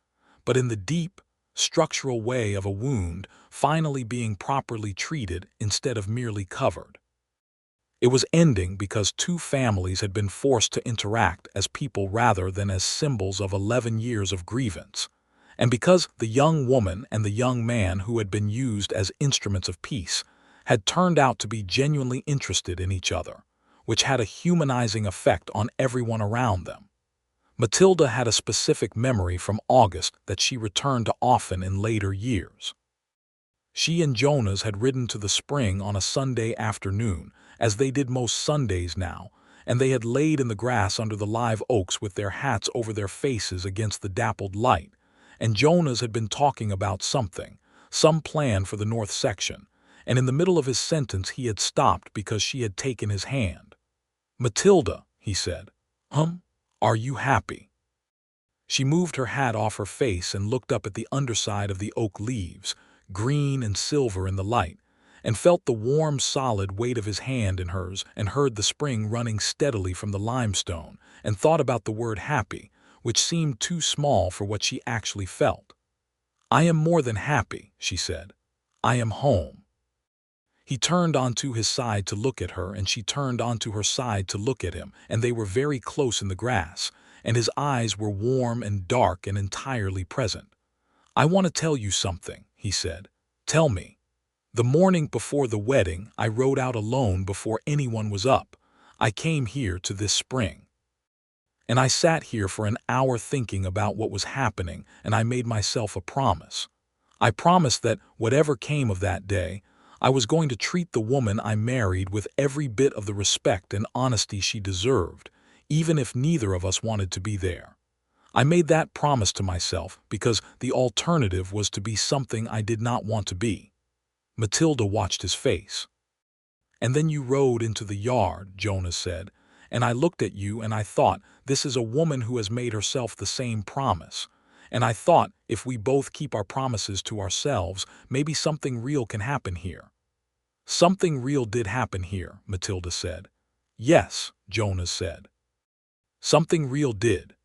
but in the deep, structural way of a wound finally being properly treated instead of merely covered. It was ending because two families had been forced to interact as people rather than as symbols of 11 years of grievance, and because the young woman and the young man who had been used as instruments of peace had turned out to be genuinely interested in each other, which had a humanizing effect on everyone around them. Matilda had a specific memory from August that she returned to often in later years. She and Jonas had ridden to the spring on a Sunday afternoon, as they did most Sundays now, and they had laid in the grass under the live oaks with their hats over their faces against the dappled light, and Jonas had been talking about something, some plan for the north section, and in the middle of his sentence he had stopped because she had taken his hand. "Matilda," he said, "are you happy?" She moved her hat off her face and looked up at the underside of the oak leaves, green and silver in the light, and felt the warm, solid weight of his hand in hers and heard the spring running steadily from the limestone and thought about the word happy, which seemed too small for what she actually felt. "I am more than happy," she said. "I am home." He turned onto his side to look at her, and she turned onto her side to look at him, and they were very close in the grass, and his eyes were warm and dark and entirely present. "I want to tell you something," he said. "Tell me. The morning before the wedding, I rode out alone before anyone was up. I came here to this spring. And I sat here for an hour thinking about what was happening, and I made myself a promise. I promised that, whatever came of that day, I was going to treat the woman I married with every bit of the respect and honesty she deserved, even if neither of us wanted to be there. I made that promise to myself because the alternative was to be something I did not want to be." Matilda watched his face. "And then you rode into the yard," Jonas said, "and I looked at you and I thought, this is a woman who has made herself the same promise. And I thought, if we both keep our promises to ourselves, maybe something real can happen here." "Something real did happen here," Matilda said. "Yes," Jonas said. "Something real did."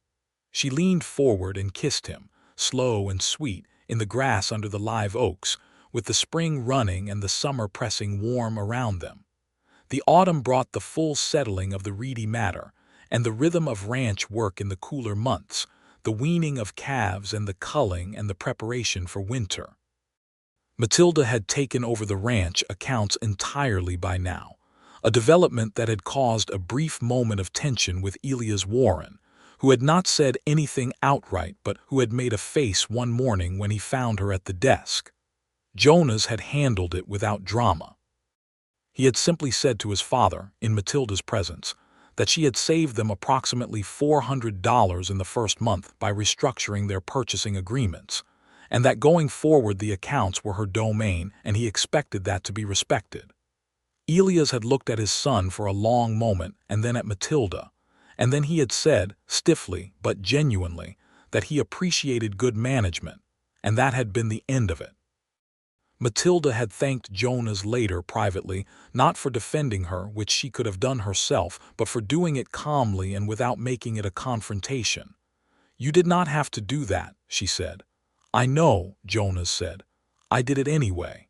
She leaned forward and kissed him, slow and sweet, in the grass under the live oaks, with the spring running and the summer pressing warm around them. The autumn brought the full settling of the reedy matter, and the rhythm of ranch work in the cooler months, the weaning of calves and the culling and the preparation for winter. Matilda had taken over the ranch accounts entirely by now, a development that had caused a brief moment of tension with Elias Warren, who had not said anything outright but who had made a face one morning when he found her at the desk. Jonas had handled it without drama. He had simply said to his father, in Matilda's presence, that she had saved them approximately $400 in the first month by restructuring their purchasing agreements, and that going forward the accounts were her domain and he expected that to be respected. Elias had looked at his son for a long moment and then at Matilda, and then he had said, stiffly but genuinely, that he appreciated good management, and that had been the end of it. Matilda had thanked Jonas later privately, not for defending her, which she could have done herself, but for doing it calmly and without making it a confrontation. "You did not have to do that," she said. "I know," Jonas said. "I did it anyway."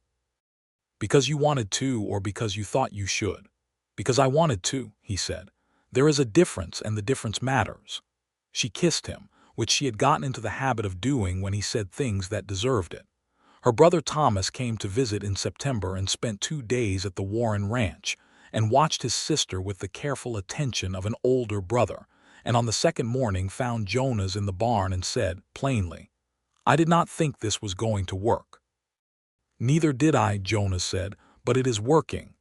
"Because you wanted to or because you thought you should?" "Because I wanted to," he said. "There is a difference, and the difference matters." She kissed him, which she had gotten into the habit of doing when he said things that deserved it. Her brother Thomas came to visit in September and spent 2 days at the Warren Ranch, and watched his sister with the careful attention of an older brother, and on the second morning found Jonas in the barn and said, plainly, "I did not think this was going to work." "Neither did I," Jonas said, "but it is working."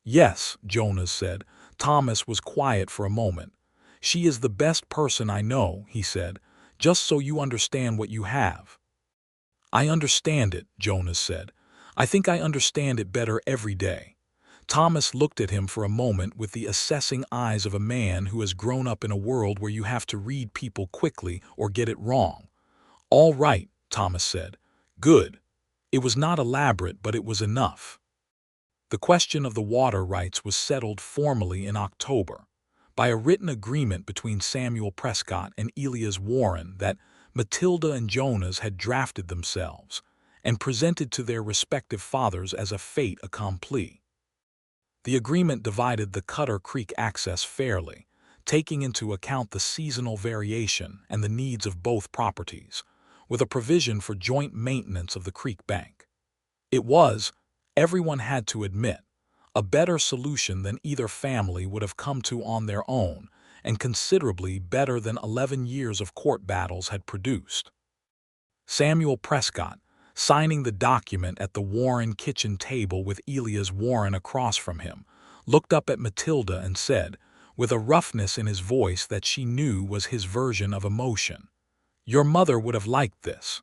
"Yes," Jonas said. Thomas was quiet for a moment. "She is the best person I know," he said, "just so you understand what you have." "I understand it," Jonas said. "I think I understand it better every day." Thomas looked at him for a moment with the assessing eyes of a man who has grown up in a world where you have to read people quickly or get it wrong. "All right," Thomas said. "Good." It was not elaborate, but it was enough. The question of the water rights was settled formally in October, by a written agreement between Samuel Prescott and Elias Warren that Matilda and Jonas had drafted themselves and presented to their respective fathers as a fait accompli. The agreement divided the Cutter Creek access fairly, taking into account the seasonal variation and the needs of both properties, with a provision for joint maintenance of the creek bank. It was, everyone had to admit, a better solution than either family would have come to on their own, and considerably better than 11 years of court battles had produced. Samuel Prescott, signing the document at the Warren kitchen table with Elias Warren across from him, looked up at Matilda and said, with a roughness in his voice that she knew was his version of emotion, "Your mother would have liked this."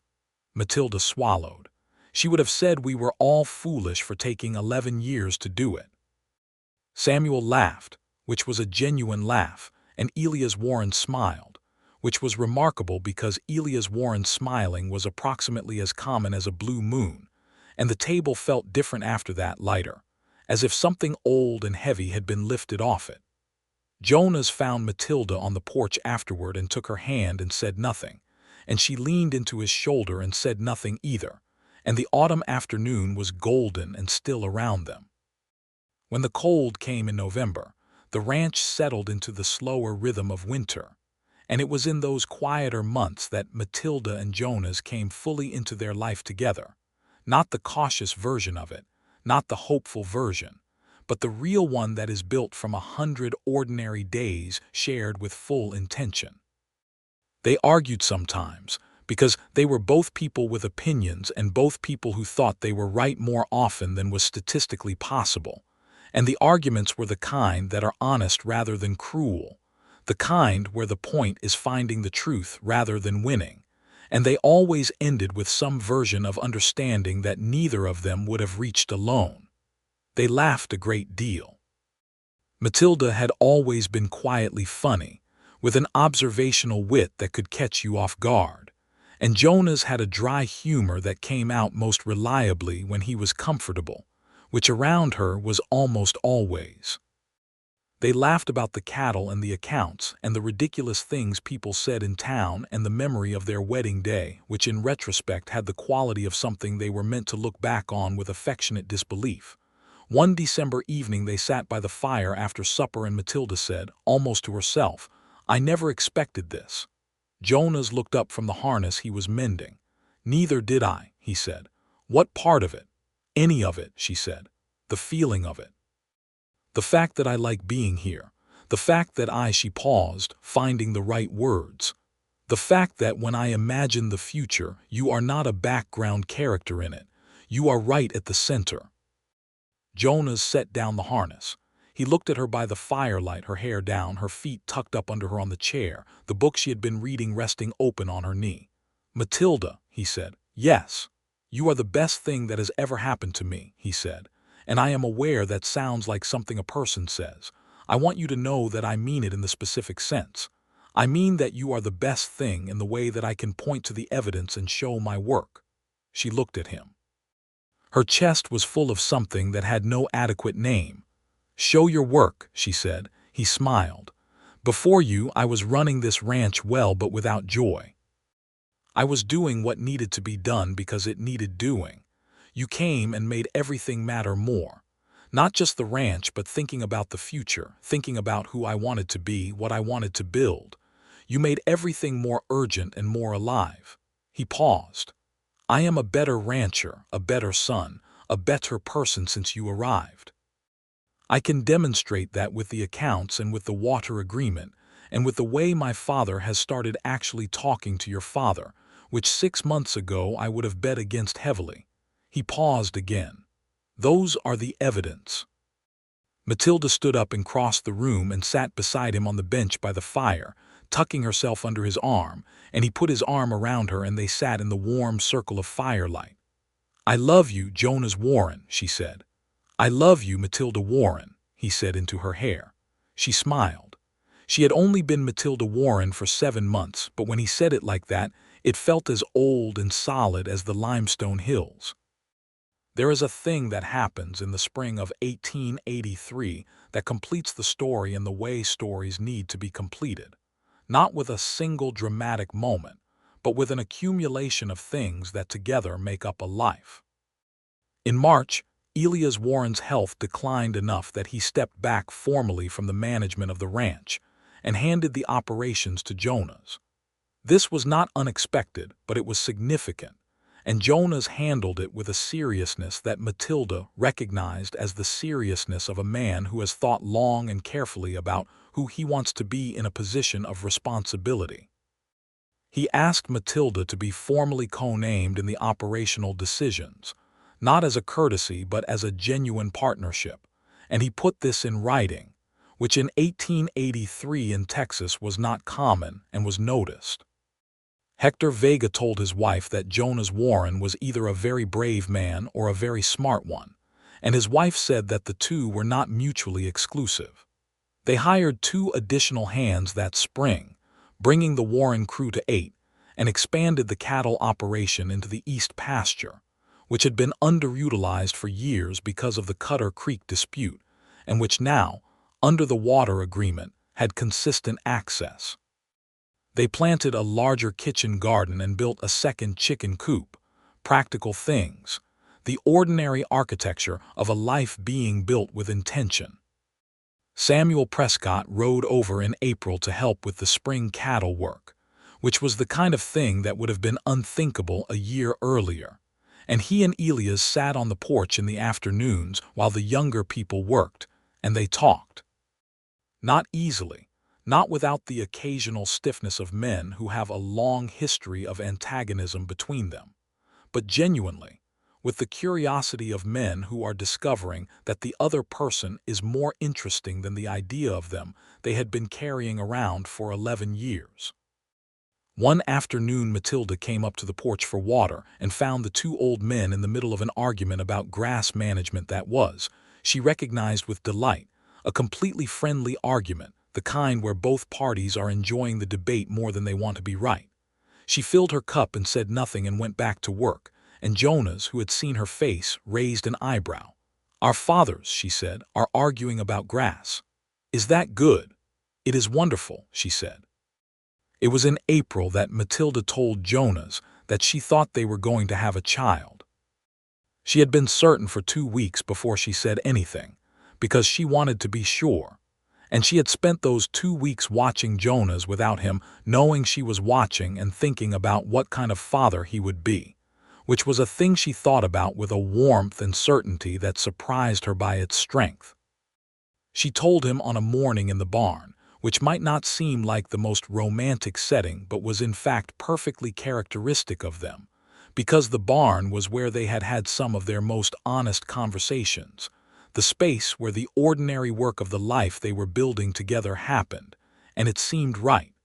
Matilda swallowed. She would have said we were all foolish for taking 11 years to do it. Samuel laughed, which was a genuine laugh, and Elias Warren smiled, which was remarkable because Elias Warren's smiling was approximately as common as a blue moon, and the table felt different after that, lighter, as if something old and heavy had been lifted off it. Jonas found Matilda on the porch afterward and took her hand and said nothing, and she leaned into his shoulder and said nothing either, and the autumn afternoon was golden and still around them. When the cold came in November, the ranch settled into the slower rhythm of winter, and it was in those quieter months that Matilda and Jonas came fully into their life together, not the cautious version of it, not the hopeful version, but the real one that is built from 100 ordinary days shared with full intention. They argued sometimes, because they were both people with opinions and both people who thought they were right more often than was statistically possible, and the arguments were the kind that are honest rather than cruel, the kind where the point is finding the truth rather than winning, and they always ended with some version of understanding that neither of them would have reached alone. They laughed a great deal. Matilda had always been quietly funny, with an observational wit that could catch you off guard, and Jonas had a dry humor that came out most reliably when he was comfortable, which around her was almost always. They laughed about the cattle and the accounts and the ridiculous things people said in town and the memory of their wedding day, which in retrospect had the quality of something they were meant to look back on with affectionate disbelief. One December evening they sat by the fire after supper and Matilda said, almost to herself, "I never expected this." Jonas looked up from the harness he was mending. "Neither did I," he said. "What part of it?" "Any of it," she said. "The feeling of it. The fact that I like being here. The fact that she paused, finding the right words. The fact that when I imagine the future, you are not a background character in it. You are right at the center." Jonas set down the harness. He looked at her by the firelight, her hair down, her feet tucked up under her on the chair, the book she had been reading resting open on her knee. "Matilda," he said. "Yes. You are the best thing that has ever happened to me," he said, And I am aware that sounds like something a person says. I want you to know that I mean it in the specific sense. I mean that you are the best thing in the way that I can point to the evidence and show my work." She looked at him. Her chest was full of something that had no adequate name. "Show your work," she said. He smiled. "Before you, I was running this ranch well but without joy. I was doing what needed to be done because it needed doing. You came and made everything matter more. Not just the ranch, but thinking about the future, thinking about who I wanted to be, what I wanted to build. You made everything more urgent and more alive." He paused. "I am a better rancher, a better son, a better person since you arrived. I can demonstrate that with the accounts and with the water agreement, and with the way my father has started actually talking to your father, which 6 months ago I would have bet against heavily." He paused again. "Those are the evidence." Matilda stood up and crossed the room and sat beside him on the bench by the fire, tucking herself under his arm, and he put his arm around her and they sat in the warm circle of firelight. "I love you, Jonas Warren," she said. "I love you, Matilda Warren," he said into her hair. She smiled. She had only been Matilda Warren for 7 months, but when he said it like that, it felt as old and solid as the limestone hills. There is a thing that happens in the spring of 1883 that completes the story in the way stories need to be completed, not with a single dramatic moment, but with an accumulation of things that together make up a life. In March, Elias Warren's health declined enough that he stepped back formally from the management of the ranch and handed the operations to Jonas. This was not unexpected, but it was significant, and Jonas handled it with a seriousness that Matilda recognized as the seriousness of a man who has thought long and carefully about who he wants to be in a position of responsibility. He asked Matilda to be formally co-named in the operational decisions, not as a courtesy but as a genuine partnership, and he put this in writing, which in 1883 in Texas was not common and was noticed. Hector Vega told his wife that Jonas Warren was either a very brave man or a very smart one, and his wife said that the two were not mutually exclusive. They hired 2 additional hands that spring, bringing the Warren crew to 8, and expanded the cattle operation into the East Pasture, which had been underutilized for years because of the Cutter Creek dispute, and which now, under the water agreement, had consistent access. They planted a larger kitchen garden and built a second chicken coop. Practical things, the ordinary architecture of a life being built with intention. Samuel Prescott rode over in April to help with the spring cattle work, which was the kind of thing that would have been unthinkable a year earlier, and he and Elias sat on the porch in the afternoons while the younger people worked, and they talked. Not easily. Not without the occasional stiffness of men who have a long history of antagonism between them, but genuinely, with the curiosity of men who are discovering that the other person is more interesting than the idea of them they had been carrying around for 11 years. One afternoon Matilda came up to the porch for water and found the 2 old men in the middle of an argument about grass management that was, she recognized with delight, a completely friendly argument, the kind where both parties are enjoying the debate more than they want to be right. She filled her cup and said nothing and went back to work, and Jonas, who had seen her face, raised an eyebrow. "Our fathers," she said, "are arguing about grass. Is that good?" "It is wonderful," she said. It was in April that Matilda told Jonas that she thought they were going to have a child. She had been certain for 2 weeks before she said anything, because she wanted to be sure. And she had spent those 2 weeks watching Jonas without him, knowing she was watching and thinking about what kind of father he would be, which was a thing she thought about with a warmth and certainty that surprised her by its strength. She told him on a morning in the barn, which might not seem like the most romantic setting but was in fact perfectly characteristic of them, because the barn was where they had had some of their most honest conversations, the space where the ordinary work of the life they were building together happened, and it seemed right.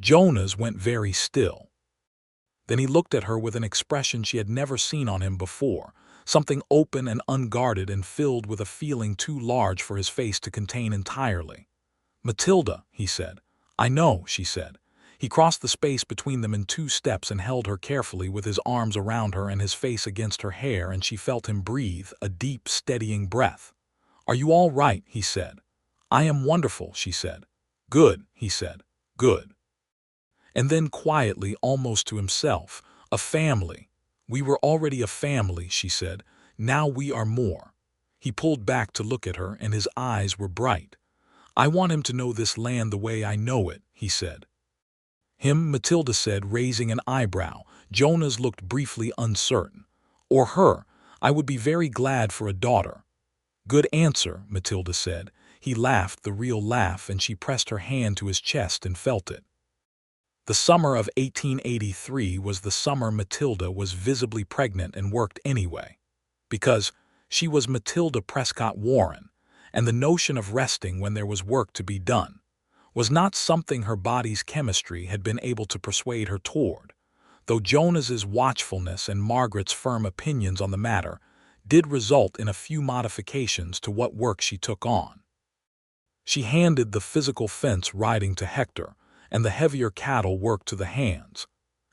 Jonas went very still. Then he looked at her with an expression she had never seen on him before, something open and unguarded and filled with a feeling too large for his face to contain entirely. "Matilda," he said. "I know," she said. He crossed the space between them in 2 steps and held her carefully with his arms around her and his face against her hair, and she felt him breathe a deep, steadying breath. "Are you all right?" he said. "I am wonderful," she said. "Good," he said. "Good." And then quietly, almost to himself, "A family. We were already a family," she said. "Now we are more." He pulled back to look at her, and his eyes were bright. "I want him to know this land the way I know it," he said. "Him," Matilda said, raising an eyebrow. Jonas looked briefly uncertain. "Or her. I would be very glad for a daughter." "Good answer," Matilda said. He laughed the real laugh, and she pressed her hand to his chest and felt it. The summer of 1883 was the summer Matilda was visibly pregnant and worked anyway. Because she was Matilda Prescott Warren, and the notion of resting when there was work to be done was not something her body's chemistry had been able to persuade her toward, though Jonas's watchfulness and Margaret's firm opinions on the matter did result in a few modifications to what work she took on. She handed the physical fence riding to Hector, and the heavier cattle work to the hands,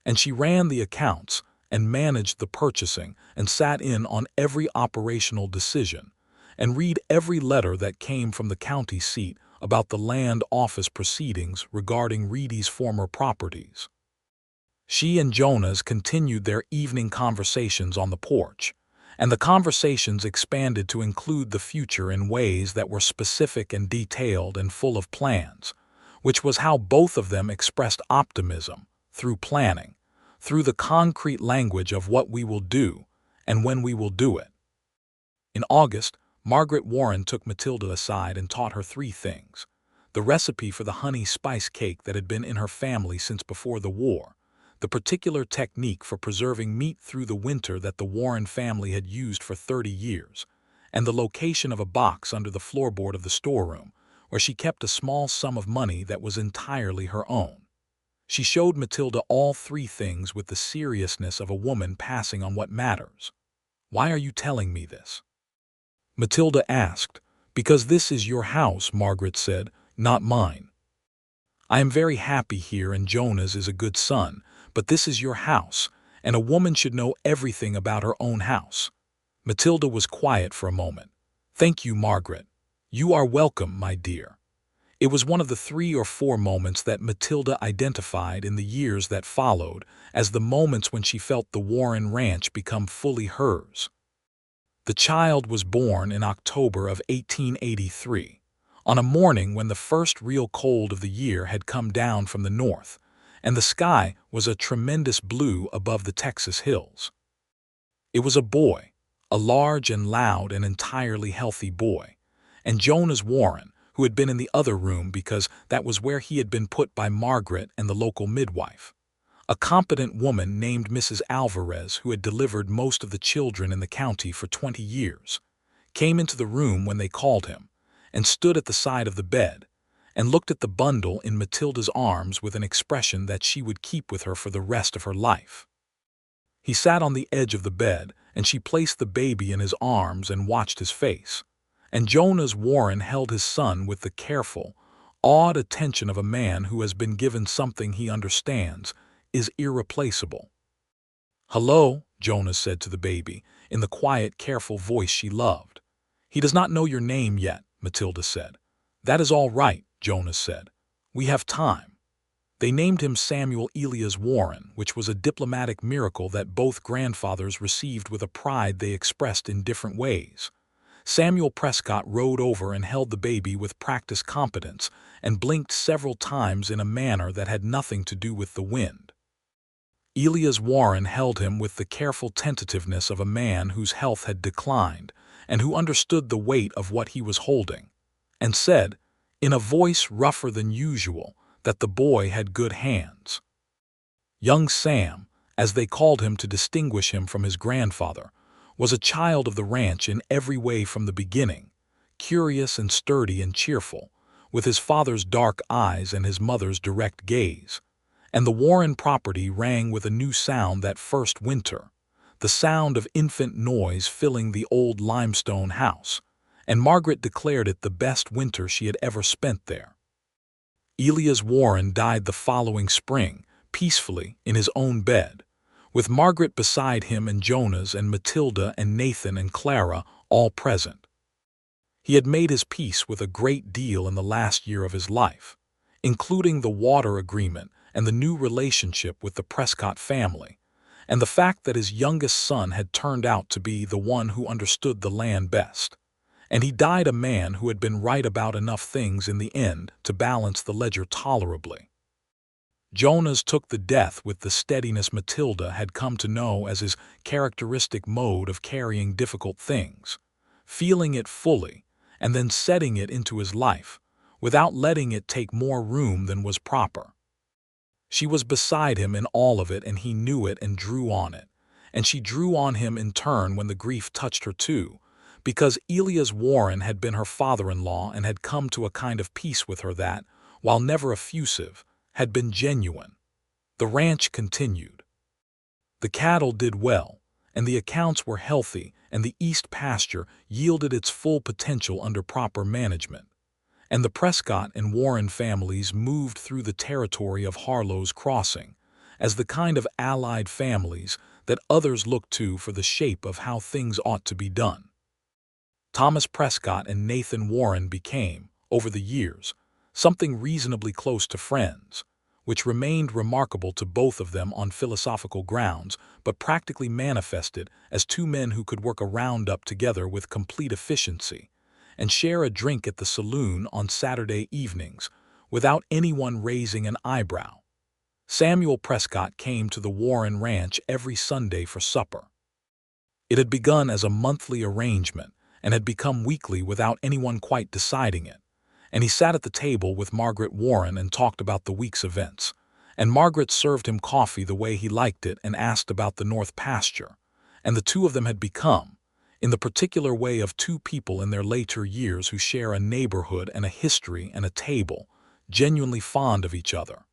and she ran the accounts and managed the purchasing and sat in on every operational decision and read every letter that came from the county seat about the land office proceedings regarding Reedy's former properties. She and Jonas continued their evening conversations on the porch, and the conversations expanded to include the future in ways that were specific and detailed and full of plans, which was how both of them expressed optimism, through planning, through the concrete language of what we will do and when we will do it. In August, Margaret Warren took Matilda aside and taught her 3 things: the recipe for the honey spice cake that had been in her family since before the war, the particular technique for preserving meat through the winter that the Warren family had used for 30 years, and the location of a box under the floorboard of the storeroom, where she kept a small sum of money that was entirely her own. She showed Matilda all 3 things with the seriousness of a woman passing on what matters. "Why are you telling me this?" Matilda asked. "Because this is your house," Margaret said, "not mine. I am very happy here and Jonas is a good son, but this is your house, and a woman should know everything about her own house." Matilda was quiet for a moment. "Thank you, Margaret. You are welcome, my dear." It was one of the 3 or 4 moments that Matilda identified in the years that followed as the moments when she felt the Warren Ranch become fully hers. The child was born in October of 1883, on a morning when the first real cold of the year had come down from the north, and the sky was a tremendous blue above the Texas hills. It was a boy, a large and loud and entirely healthy boy, and Jonas Warren, who had been in the other room because that was where he had been put by Margaret and the local midwife, a competent woman named Mrs. Alvarez, who had delivered most of the children in the county for 20 years, came into the room when they called him, and stood at the side of the bed, and looked at the bundle in Matilda's arms with an expression that she would keep with her for the rest of her life. He sat on the edge of the bed, and she placed the baby in his arms and watched his face, and Jonas Warren held his son with the careful, awed attention of a man who has been given something he understands is irreplaceable. "Hello," Jonas said to the baby, in the quiet, careful voice she loved. "He does not know your name yet," Matilda said. "That is all right," Jonas said. "We have time." They named him Samuel Elias Warren, which was a diplomatic miracle that both grandfathers received with a pride they expressed in different ways. Samuel Prescott rode over and held the baby with practiced competence and blinked several times in a manner that had nothing to do with the wind. Elias Warren held him with the careful tentativeness of a man whose health had declined and who understood the weight of what he was holding, and said, in a voice rougher than usual, that the boy had good hands. Young Sam, as they called him to distinguish him from his grandfather, was a child of the ranch in every way from the beginning, curious and sturdy and cheerful, with his father's dark eyes and his mother's direct gaze. And the Warren property rang with a new sound that first winter, the sound of infant noise filling the old limestone house, and Margaret declared it the best winter she had ever spent there. Elias Warren died the following spring, peacefully, in his own bed, with Margaret beside him and Jonas and Matilda and Nathan and Clara all present. He had made his peace with a great deal in the last year of his life, including the water agreement and the new relationship with the Prescott family, and the fact that his youngest son had turned out to be the one who understood the land best. And he died a man who had been right about enough things in the end to balance the ledger tolerably. Jonas took the death with the steadiness Matilda had come to know as his characteristic mode of carrying difficult things, feeling it fully, and then setting it into his life, without letting it take more room than was proper. She was beside him in all of it, and he knew it and drew on it, and she drew on him in turn when the grief touched her too, because Elias Warren had been her father-in-law and had come to a kind of peace with her that, while never effusive, had been genuine. The ranch continued. The cattle did well, and the accounts were healthy, and the east pasture yielded its full potential under proper management. And the Prescott and Warren families moved through the territory of Harlow's Crossing as the kind of allied families that others looked to for the shape of how things ought to be done. Thomas Prescott and Nathan Warren became, over the years, something reasonably close to friends, which remained remarkable to both of them on philosophical grounds, but practically manifested as two men who could work a roundup together with complete efficiency, and share a drink at the saloon on Saturday evenings without anyone raising an eyebrow. Samuel Prescott came to the Warren Ranch every Sunday for supper. It had begun as a monthly arrangement and had become weekly without anyone quite deciding it, and he sat at the table with Margaret Warren and talked about the week's events, and Margaret served him coffee the way he liked it and asked about the north pasture, and the two of them had become, in the particular way of two people in their later years who share a neighborhood and a history and a table, genuinely fond of each other.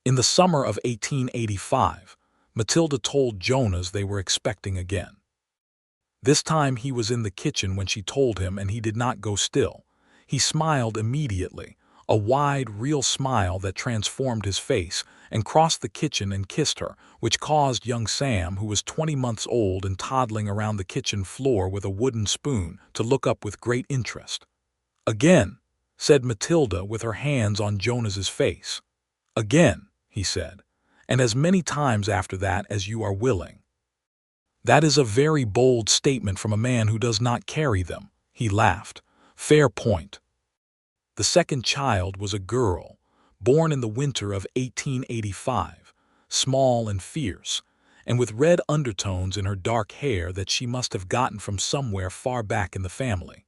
In the summer of 1885, Matilda told Jonas they were expecting again. This time he was in the kitchen when she told him, and he did not go still. He smiled immediately, a wide, real smile that transformed his face, and crossed the kitchen and kissed her, which caused young Sam, who was 20 months old and toddling around the kitchen floor with a wooden spoon, to look up with great interest. "Again," said Matilda with her hands on Jonas's face. "Again," he said, "and as many times after that as you are willing." "That is a very bold statement from a man who does not carry them," he laughed. "Fair point." The second child was a girl, born in the winter of 1885, small and fierce, and with red undertones in her dark hair that she must have gotten from somewhere far back in the family.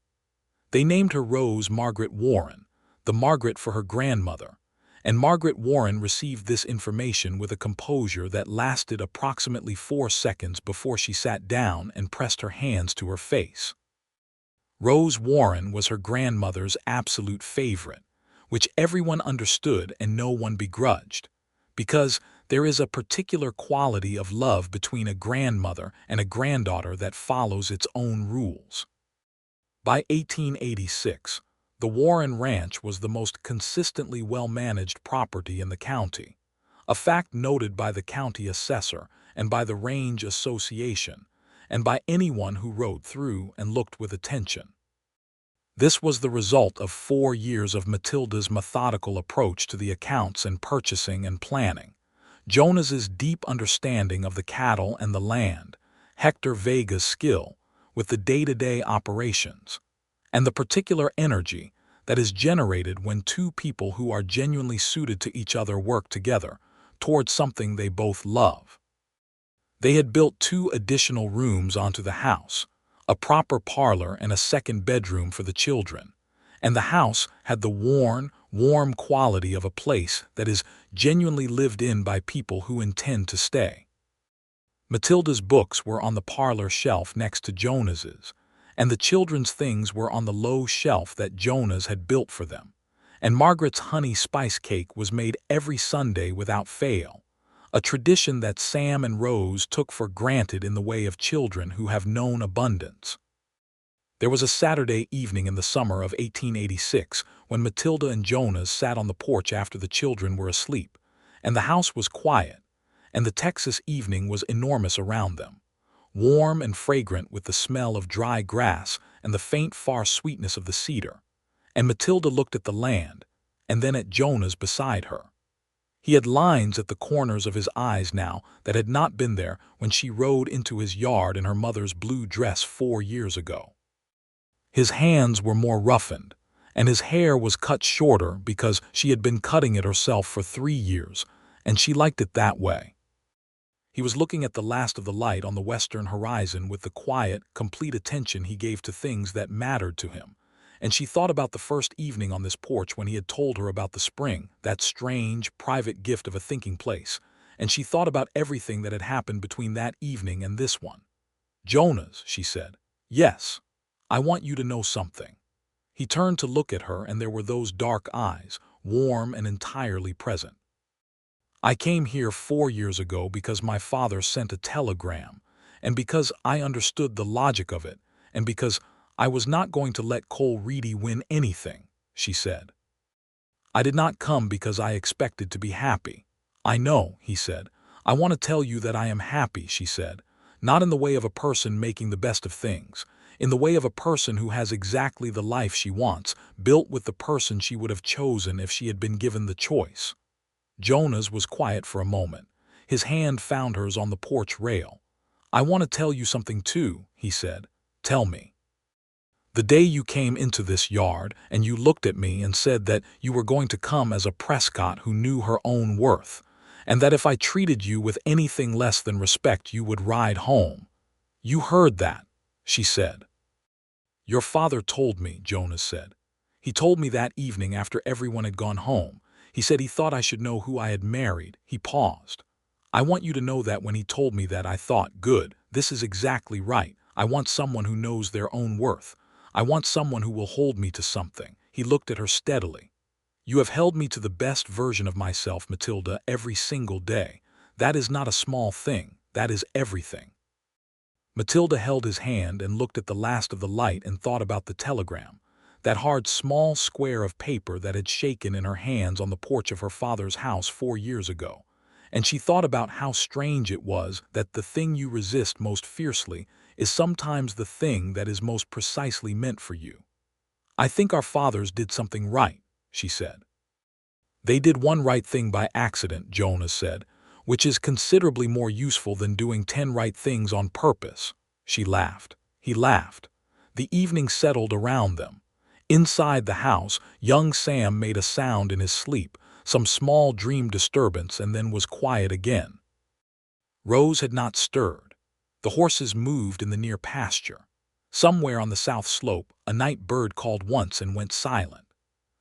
They named her Rose Margaret Warren, the Margaret for her grandmother, and Margaret Warren received this information with a composure that lasted approximately 4 seconds before she sat down and pressed her hands to her face. Rose Warren was her grandmother's absolute favorite, which everyone understood and no one begrudged, because there is a particular quality of love between a grandmother and a granddaughter that follows its own rules. By 1886, the Warren Ranch was the most consistently well-managed property in the county, a fact noted by the county assessor and by the Range Association, and by anyone who rode through and looked with attention. This was the result of 4 years of Matilda's methodical approach to the accounts and purchasing and planning, Jonas's deep understanding of the cattle and the land, Hector Vega's skill with the day-to-day operations, and the particular energy that is generated when two people who are genuinely suited to each other work together towards something they both love. They had built 2 additional rooms onto the house, a proper parlor and a second bedroom for the children, and the house had the worn, warm quality of a place that is genuinely lived in by people who intend to stay. Matilda's books were on the parlor shelf next to Jonas's, and the children's things were on the low shelf that Jonas had built for them, and Margaret's honey spice cake was made every Sunday without fail, a tradition that Sam and Rose took for granted in the way of children who have known abundance. There was a Saturday evening in the summer of 1886 when Matilda and Jonas sat on the porch after the children were asleep, and the house was quiet, and the Texas evening was enormous around them, warm and fragrant with the smell of dry grass and the faint far sweetness of the cedar. And Matilda looked at the land, and then at Jonas beside her. He had lines at the corners of his eyes now that had not been there when she rode into his yard in her mother's blue dress 4 years ago. His hands were more roughened, and his hair was cut shorter because she had been cutting it herself for 3 years, and she liked it that way. He was looking at the last of the light on the western horizon with the quiet, complete attention he gave to things that mattered to him, and she thought about the first evening on this porch when he had told her about the spring, that strange, private gift of a thinking place, and she thought about everything that had happened between that evening and this one. "Jonas," she said. "Yes. I want you to know something." He turned to look at her, and there were those dark eyes, warm and entirely present. "I came here 4 years ago because my father sent a telegram, and because I understood the logic of it, and because I was not going to let Cole Reedy win anything," she said. "I did not come because I expected to be happy." "I know," he said. "I want to tell you that I am happy," she said, "not in the way of a person making the best of things, in the way of a person who has exactly the life she wants, built with the person she would have chosen if she had been given the choice." Jonas was quiet for a moment. His hand found hers on the porch rail. "I want to tell you something too," he said. "Tell me." "The day you came into this yard and you looked at me and said that you were going to come as a Prescott who knew her own worth, and that if I treated you with anything less than respect you would ride home. You heard that," she said. "Your father told me," Jonas said. "He told me that evening after everyone had gone home. He said he thought I should know who I had married." He paused. "I want you to know that when he told me that I thought, good, this is exactly right. I want someone who knows their own worth. I want someone who will hold me to something." He looked at her steadily. "You have held me to the best version of myself, Matilda, every single day. That is not a small thing. That is everything." Matilda held his hand and looked at the last of the light and thought about the telegram, that hard small square of paper that had shaken in her hands on the porch of her father's house 4 years ago. And she thought about how strange it was that the thing you resist most fiercely is sometimes the thing that is most precisely meant for you. "I think our fathers did something right," she said. "They did one right thing by accident," Jonas said, "which is considerably more useful than doing 10 right things on purpose." She laughed. He laughed. The evening settled around them. Inside the house, young Sam made a sound in his sleep, some small dream disturbance, and then was quiet again. Rose had not stirred. The horses moved in the near pasture. Somewhere on the south slope, a night bird called once and went silent.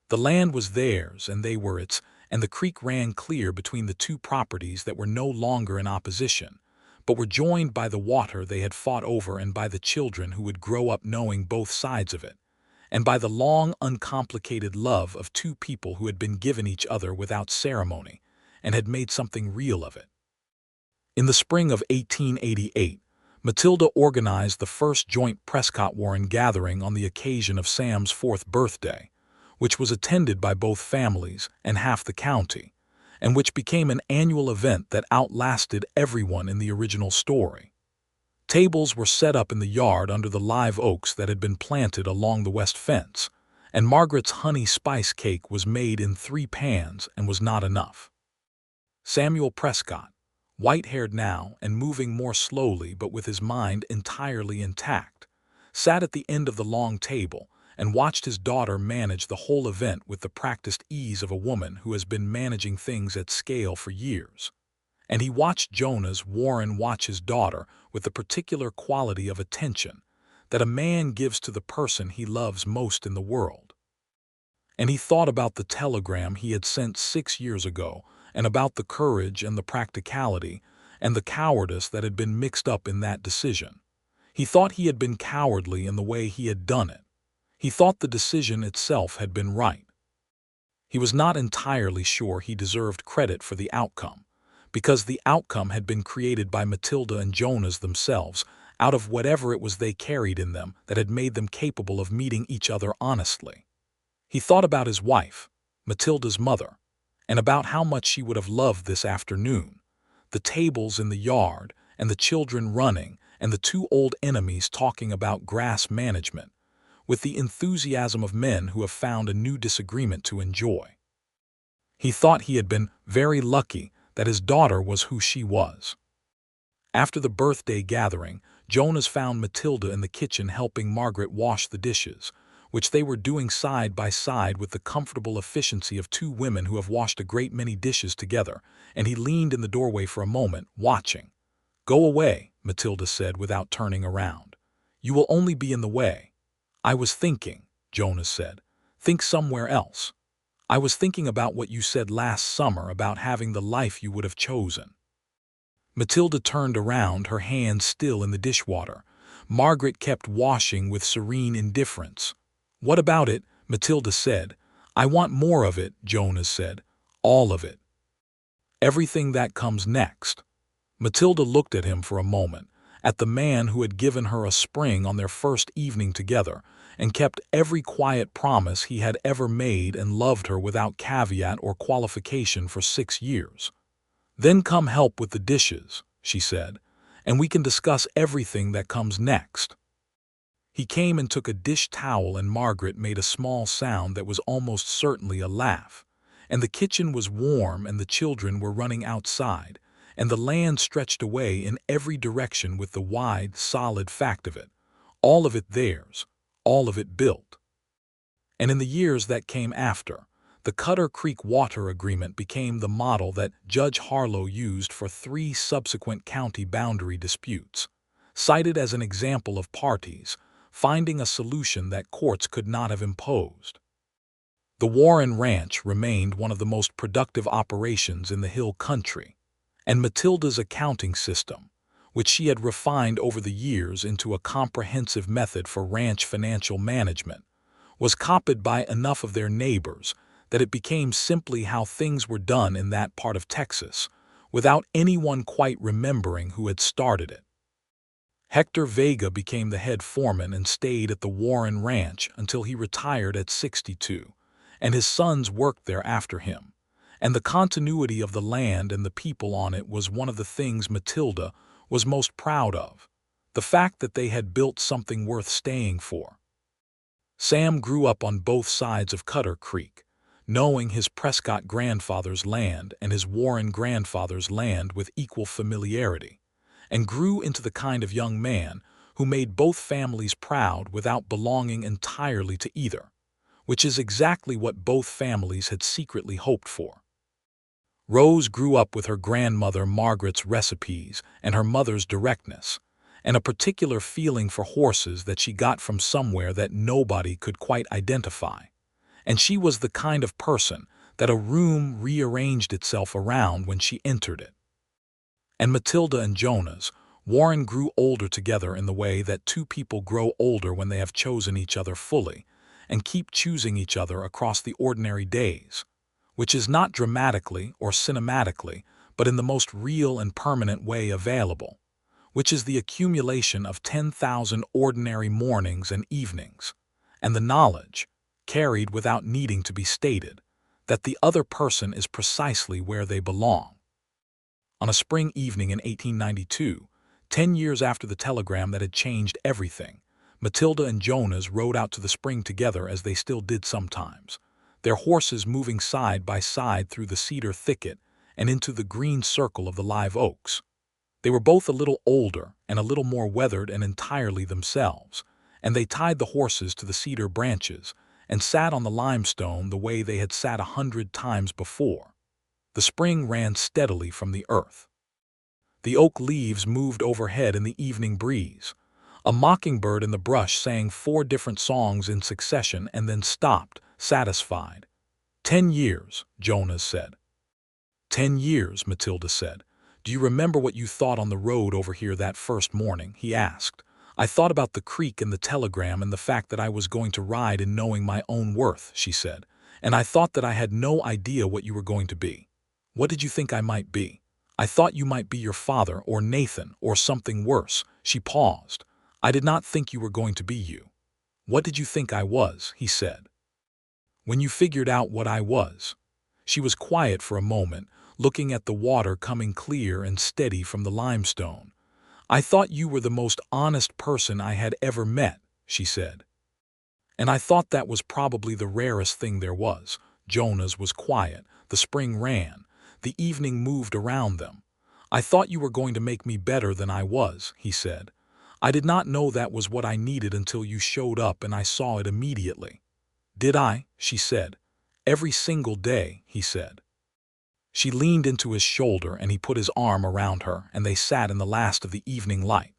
The land was theirs, and they were its, and the creek ran clear between the two properties that were no longer in opposition, but were joined by the water they had fought over and by the children who would grow up knowing both sides of it, and by the long, uncomplicated love of two people who had been given each other without ceremony and had made something real of it. In the spring of 1888, Matilda organized the first joint Prescott Warren gathering on the occasion of Sam's 4th birthday, which was attended by both families and half the county, and which became an annual event that outlasted everyone in the original story. Tables were set up in the yard under the live oaks that had been planted along the west fence, and Margaret's honey spice cake was made in 3 pans and was not enough. Samuel Prescott, white-haired now and moving more slowly but with his mind entirely intact, sat at the end of the long table and watched his daughter manage the whole event with the practiced ease of a woman who has been managing things at scale for years. And he watched Jonas Warren watch his daughter with the particular quality of attention that a man gives to the person he loves most in the world. And he thought about the telegram he had sent 6 years ago, and about the courage and the practicality and the cowardice that had been mixed up in that decision. He thought he had been cowardly in the way he had done it. He thought the decision itself had been right. He was not entirely sure he deserved credit for the outcome, because the outcome had been created by Matilda and Jonas themselves, out of whatever it was they carried in them that had made them capable of meeting each other honestly. He thought about his wife, Matilda's mother, and about how much she would have loved this afternoon, the tables in the yard, and the children running, and the two old enemies talking about grass management, with the enthusiasm of men who have found a new disagreement to enjoy. He thought he had been very lucky that his daughter was who she was. After the birthday gathering, Jonas found Matilda in the kitchen helping Margaret wash the dishes, which they were doing side by side with the comfortable efficiency of two women who have washed a great many dishes together, and he leaned in the doorway for a moment, watching. "Go away," Matilda said without turning around. "You will only be in the way." "I was thinking," Jonas said. "Think somewhere else. I was thinking about what you said last summer about having the life you would have chosen." Matilda turned around, her hands still in the dishwater. Margaret kept washing with serene indifference. "What about it?" Matilda said. "I want more of it," Jonas said. "All of it. Everything that comes next." Matilda looked at him for a moment, at the man who had given her a spring on their first evening together, and kept every quiet promise he had ever made, and loved her without caveat or qualification for 6 years. "Then come help with the dishes," she said, "and we can discuss everything that comes next." He came and took a dish towel, and Margaret made a small sound that was almost certainly a laugh. And the kitchen was warm, and the children were running outside, and the land stretched away in every direction with the wide, solid fact of it, all of it theirs, all of it built. And in the years that came after, the Cutter Creek Water Agreement became the model that Judge Harlow used for 3 subsequent county boundary disputes, cited as an example of parties finding a solution that courts could not have imposed. The Warren Ranch remained one of the most productive operations in the Hill Country, and Matilda's accounting system, which she had refined over the years into a comprehensive method for ranch financial management, was copied by enough of their neighbors that it became simply how things were done in that part of Texas, without anyone quite remembering who had started it. Hector Vega became the head foreman and stayed at the Warren Ranch until he retired at 62, and his sons worked there after him, and the continuity of the land and the people on it was one of the things Matilda was most proud of, the fact that they had built something worth staying for. Sam grew up on both sides of Cutter Creek, knowing his Prescott grandfather's land and his Warren grandfather's land with equal familiarity, and grew into the kind of young man who made both families proud without belonging entirely to either, which is exactly what both families had secretly hoped for. Rose grew up with her grandmother Margaret's recipes and her mother's directness, and a particular feeling for horses that she got from somewhere that nobody could quite identify. And she was the kind of person that a room rearranged itself around when she entered it. And Matilda and Jonas, Warren grew older together in the way that two people grow older when they have chosen each other fully, and keep choosing each other across the ordinary days, which is not dramatically or cinematically, but in the most real and permanent way available, which is the accumulation of 10,000 ordinary mornings and evenings, and the knowledge, carried without needing to be stated, that the other person is precisely where they belong. On a spring evening in 1892, 10 years after the telegram that had changed everything, Matilda and Jonas rode out to the spring together as they still did sometimes, their horses moving side by side through the cedar thicket and into the green circle of the live oaks. They were both a little older and a little more weathered and entirely themselves, and they tied the horses to the cedar branches and sat on the limestone the way they had sat 100 times before. The spring ran steadily from the earth. The oak leaves moved overhead in the evening breeze. A mockingbird in the brush sang 4 different songs in succession and then stopped, satisfied. 10 years, Jonas said. 10 years, Matilda said. Do you remember what you thought on the road over here that first morning? He asked. I thought about the creek and the telegram and the fact that I was going to ride in knowing my own worth, she said. And I thought that I had no idea what you were going to be. What did you think I might be? I thought you might be your father or Nathan or something worse." She paused. "I did not think you were going to be you." "What did you think I was?" he said. "When you figured out what I was." She was quiet for a moment, looking at the water coming clear and steady from the limestone. "I thought you were the most honest person I had ever met," she said. "And I thought that was probably the rarest thing there was." Jonas was quiet. The spring ran. The evening moved around them. "I thought you were going to make me better than I was," he said. "I did not know that was what I needed until you showed up, and I saw it immediately." "Did I?" she said. "Every single day," he said. She leaned into his shoulder and he put his arm around her, and they sat in the last of the evening light.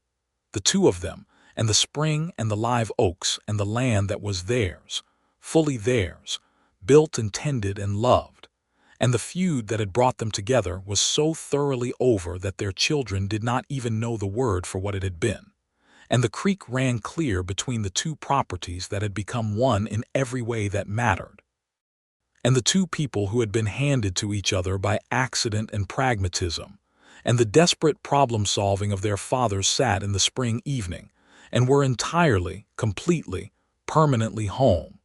The two of them, and the spring and the live oaks and the land that was theirs, fully theirs, built and tended and loved. And the feud that had brought them together was so thoroughly over that their children did not even know the word for what it had been. And the creek ran clear between the two properties that had become one in every way that mattered. And the two people who had been handed to each other by accident and pragmatism, and the desperate problem-solving of their fathers sat in the spring evening, and were entirely, completely, permanently home.